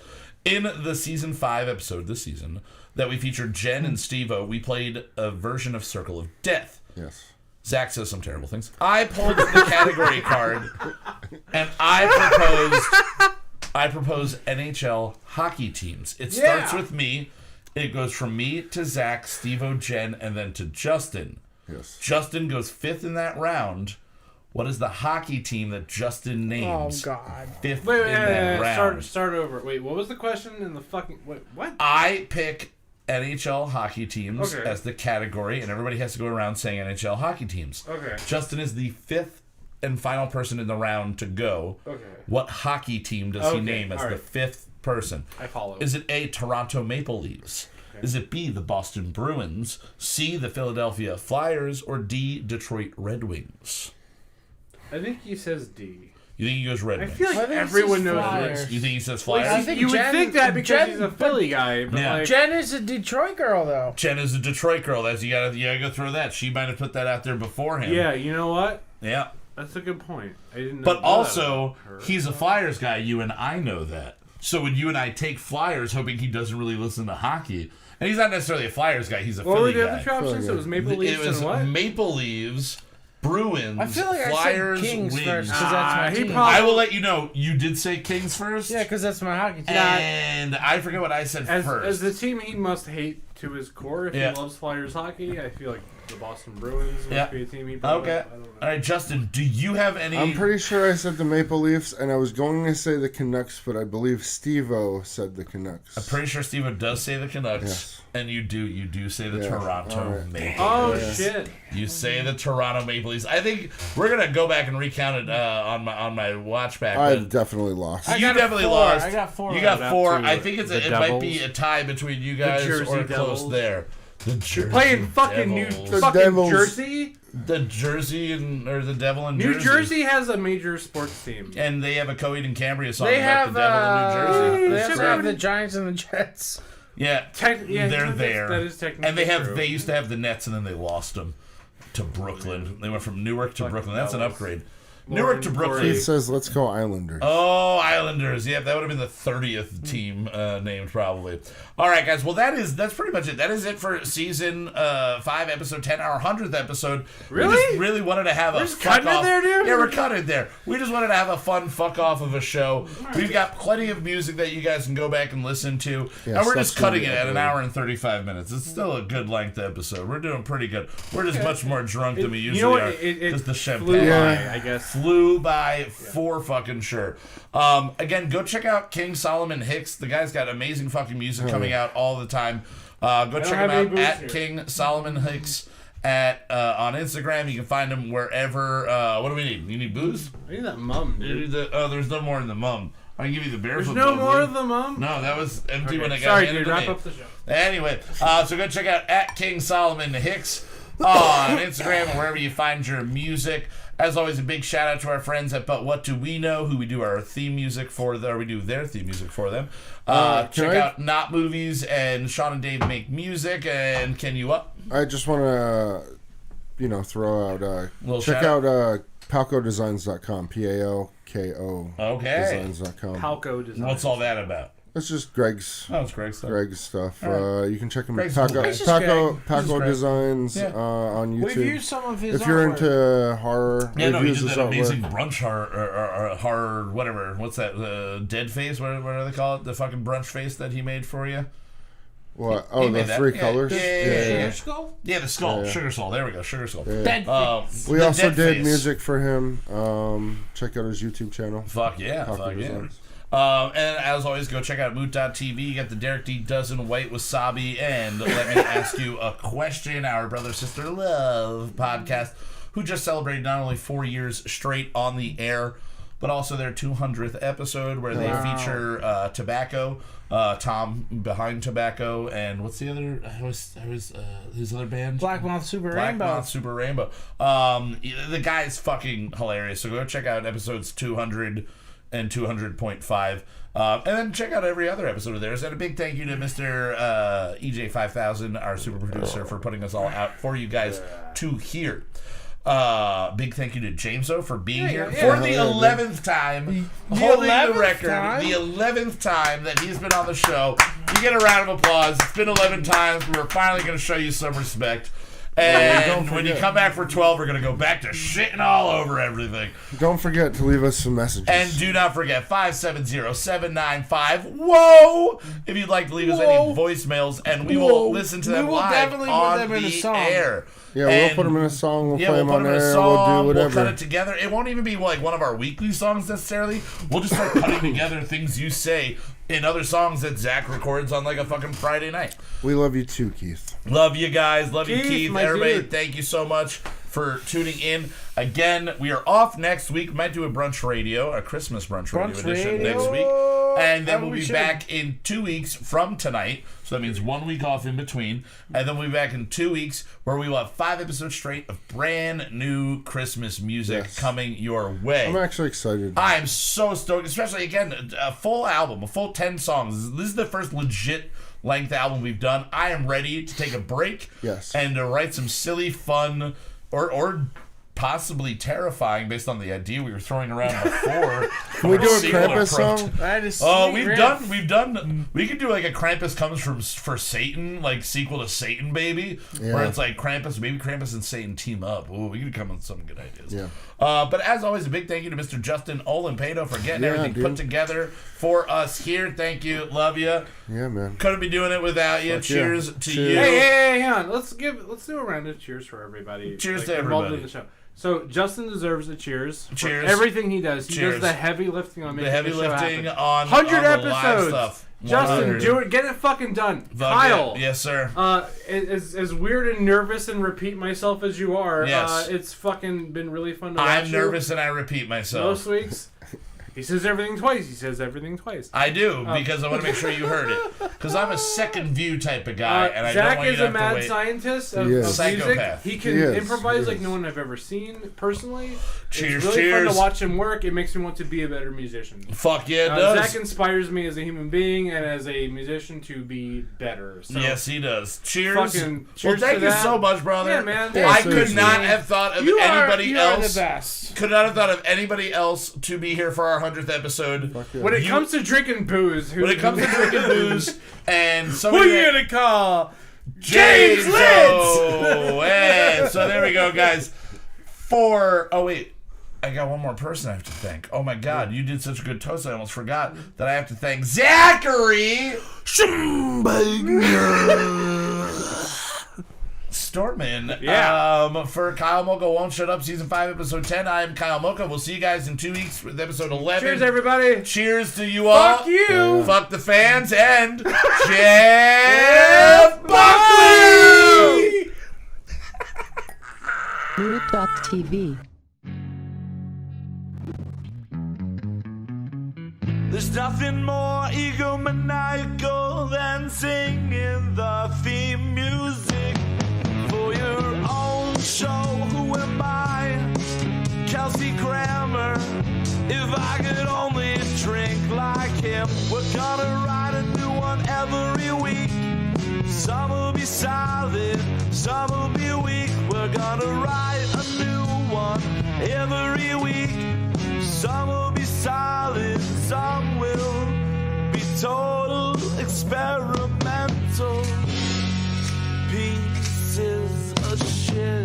In the Season 5 episode this season that we featured Jen and Steve-O, we played a version of Circle of Death. Yes. Zach says some terrible things. I pulled the category card, and I propose NHL hockey teams. It starts with me. It goes from me to Zach, Steve-O, Jen, and then to Justin. Yes. Justin goes 5th in that round. What is the hockey team that Justin names? Oh, God. 5th Wait, in that round. start over. Wait, what was the question in the fucking... Wait, what? I pick NHL hockey teams Okay. as the category, and everybody has to go around saying NHL hockey teams. Okay. Justin is the 5th and final person in the round to go. Okay. What hockey team does he Okay, name as all the right. 5th person? I follow. Is it A, Toronto Maple Leafs? Okay. Is it B, the Boston Bruins? C, the Philadelphia Flyers? Or D, Detroit Red Wings? I think he says D. You think he goes Red I Wings? feel like I think it everyone says knows Flyers. this. You think he says Like, Flyers? I think you would Jen- think that because Jen- he's a Philly guy, but Yeah. like... Jen is a Detroit girl, though. Jen is a Detroit girl. That's you gotta go through that. She might have put that out there before him. Yeah, you know what? Yeah. That's a good point. I didn't know But that also, about her. he's a Flyers guy. You and I know that. So when you and I take Flyers, hoping he doesn't really listen to hockey, and he's not necessarily a Flyers guy. He's a What were Philly the guy. other two options? It was Maple Leafs It was and what? Maple Leaves, Bruins, I feel like Flyers, I said Kings Wings. first, because that's my he team. probably- I will let you know. You did say Kings first. Yeah, because that's my hockey team. And I forget what I said first. As the team he must hate to his core if Yeah. he loves Flyers hockey, I feel like the Boston Bruins Yeah. must be a team he probably Okay. I don't know. All right, Justin. Do you have any? I'm pretty sure I said the Maple Leafs, and I was going to say the Canucks, but I believe Steve-O said the Canucks. I'm pretty sure Steve does say the Canucks, Yes. and you do say the Yeah, Toronto all right. Maple. Oh Yeah. shit! You say the Toronto Maple Leafs. I think we're gonna go back and recount it on my watch back. I but definitely lost. I you got definitely 4. lost. I got 4. You got Shout out 4. to I think it the might be Devils. a tie between you guys Jersey or close Devils. there. The Jersey Playing fucking Devils. The fucking Devils. Jersey. The Jersey or the Devil in New Jersey has a major sports team. and they have a Coed and Cambria song They about have, the Devil in New Jersey. they Should also have have the Giants and the Jets. Yeah, Yeah, they're that's- there. that is technically and they have true. they used to have the Nets and then they lost them to Brooklyn. They went from Newark to Fucking Brooklyn. That's an Devils. upgrade. Newark to Brooklyn. Keith says, let's go Islanders. Oh, Islanders. Yep, that would have been the 30th team named probably. All right, guys. Well, that's pretty much it. That is it for season 5, episode 10, our 100th episode. Really? We just really wanted to have a just fuck cutting it off. there, dude? Yeah, we're cutting it there. We just wanted to have a fun fuck off of a show. We've got plenty of music that you guys can go back and listen to. Yeah, and we're just stuff's cutting gonna it be at an uploaded. hour and 35 minutes. It's still a good length episode. We're doing pretty good. We're just much more drunk than we usually You know what? are. It Just the champagne. flew Yeah. by, I guess. Flew by for fucking sure. Again, go check out King Solomon Hicks. The guy's got amazing fucking music coming out all the time. Go check him have any out booze at here. King Solomon Hicks on Instagram. You can find him wherever. What do we need? You need booze? I need that mum, You dude. need there's no more in the mum. I can give you the barefoot. There's no Bubble. more of the mum? No, that was empty when I got Sorry, handed dude. to Wrap me. up the show. Anyway, so go check out at King Solomon Hicks on Instagram and wherever you find your music. As always, a big shout out to our friends at But What Do We Know, who we do our theme music for, or we do their theme music for them. Check out Not Movies and Sean and Dave Make Music and Can You Up. I just want to, throw out, Little check shout out palcodesigns.com, PALKO Okay. designs.com. Palco design. What's all that about? It's just Greg's Oh, it's Greg's stuff. stuff. All You can check him at Greg's cool. It's just Greg. Paco Greg. Designs Yeah. on YouTube. We've used some of his If you're artwork. into horror Yeah, no, he reviews did his that artwork, amazing brunch horror, whatever. What's that? Dead face? What do they call it? The fucking brunch face that he made for you? what? He Oh, the made that. 3 Yeah, colors. yeah. Skull? Yeah, the skull. Yeah. Sugar skull. There we go. Sugar skull. Dead face. We the also dead did face. music for him. Check out his YouTube channel. Fuck yeah. Paco Fuck yeah. Designs. And as always, go check out moot.tv. You got the Derek D. Dozen White Wasabi. And let me ask you a question. Our Brother Sister Love podcast, who just celebrated not only 4 years straight on the air, but also their 200th episode where they feature Tobacco, Tom behind Tobacco, and what's the other? His other band? Black Moth Super Black Rainbow. Moth Super Rainbow. The guy's fucking hilarious. So go check out episodes 200 and 200.5. And then check out every other episode of theirs. And a big thank you to Mr. EJ5000, our super producer, for putting us all out for you guys to hear. Big thank you to Jameso for being here for the 11th time, holding the 11th record. time? The 11th time that he's been on the show. You get a round of applause. It's been 11 times. We're finally going to show you some respect. And when you come back for 12, we're going to go back to shitting all over everything. Don't forget to leave us some messages. And do not forget, 570-795-WHOA if you'd like to leave us any voicemails, and we will listen to them We will live definitely put on them in a the song. air. yeah, And- we'll put them in a song. We'll yeah, play we'll them put on them in a air. song. We'll do We'll whatever. cut it together. It won't even be like one of our weekly songs necessarily. We'll just start cutting together things you say in other songs that Zach records on like a fucking Friday night. We love you too, Keith. Love you guys. Love you, Keith, Keith. my Everybody, dude. thank you so much for tuning in. Again, we are off next week. Might do a brunch radio, a Christmas brunch radio edition next week. And then Oh, we'll we be should. back in 2 weeks from tonight. So that means 1 week off in between. And then we'll be back in 2 weeks where we will have 5 episodes straight of brand new Christmas music Yes. coming your way. I'm actually excited. I am so stoked, especially again, a full album, a full 10 songs. This is the first legit length album we've done. I am ready to take a break Yes. and to write some silly, fun, or possibly terrifying based on the idea we were throwing around before. Can we do a Krampus song? That is Oh, sweet we've riff. done. We could do like a Krampus comes for Satan, like sequel to Satan, baby, where Yeah. it's like Krampus, maybe Krampus and Satan team up. Ooh, we could come up with some good ideas. Yeah. But as always, a big thank you to Mr. Justin Olimpedo for getting Yeah, everything dude. put together for us here. Thank you, love you. Yeah, man. Couldn't be doing it without you. Fuck yeah. Cheers to Cheers. you. Hey, hang on. Let's do a round of cheers for everybody. Cheers to involved everybody. in the show. So Justin deserves a cheers. For Cheers. everything he does. He Cheers. does the heavy lifting on making The heavy the show lifting happen. on 100 on the live episodes. stuff. Justin, 100. do it. Get it fucking done. Fuck Kyle. it. Yes, sir. As weird and nervous and repeat myself as you are, Yes. it's fucking been really fun to watch I'm you nervous and I repeat myself. most weeks. He says everything twice. He says everything twice. I do, because I want to make sure you heard it. Because I'm a second view type of guy, and I don't Zach want you is to a have to mad wait. scientist of He is. music. Psychopath. He can He is. improvise He like is. no one I've ever seen personally. Cheers, It's really fun cheers. to watch him work. It makes me want to be a better musician. Fuck yeah, it does. Zach inspires me as a human being and as a musician to be better. So Yes, he does. Cheers. Fucking cheers well, thank to you that. so much, brother. Yeah, man. Yeah, I could seriously. not have thought of You anybody are else. the best. Could not have thought of anybody else to be here for our 100th episode. Fuck yeah. When it You- comes to drinking booze, When it comes to drinking booze and who somebody you that- gonna call? James Litz! Hey, so there we go, guys. Oh wait, I got one more person I have to thank. Oh my God, you did such a good toast. I almost forgot that I have to thank Zachary Stortman. Yeah. For Kyle Mocha Won't Shut Up, Season 5, Episode 10. I am Kyle Mocha. We'll see you guys in 2 weeks with Episode 11. Cheers, everybody. Cheers to you all. Fuck you. Fuck the fans and Jeff Buckley. Mood.tv. There's nothing more egomaniacal than singing the theme music for your own show. Who am I? Kelsey Grammer. If I could only drink like him, we're gonna write a new one every week. Some will be solid, some will be weak. We're gonna write a new one every week. Some will be solid, some will be total experimental pieces of shit.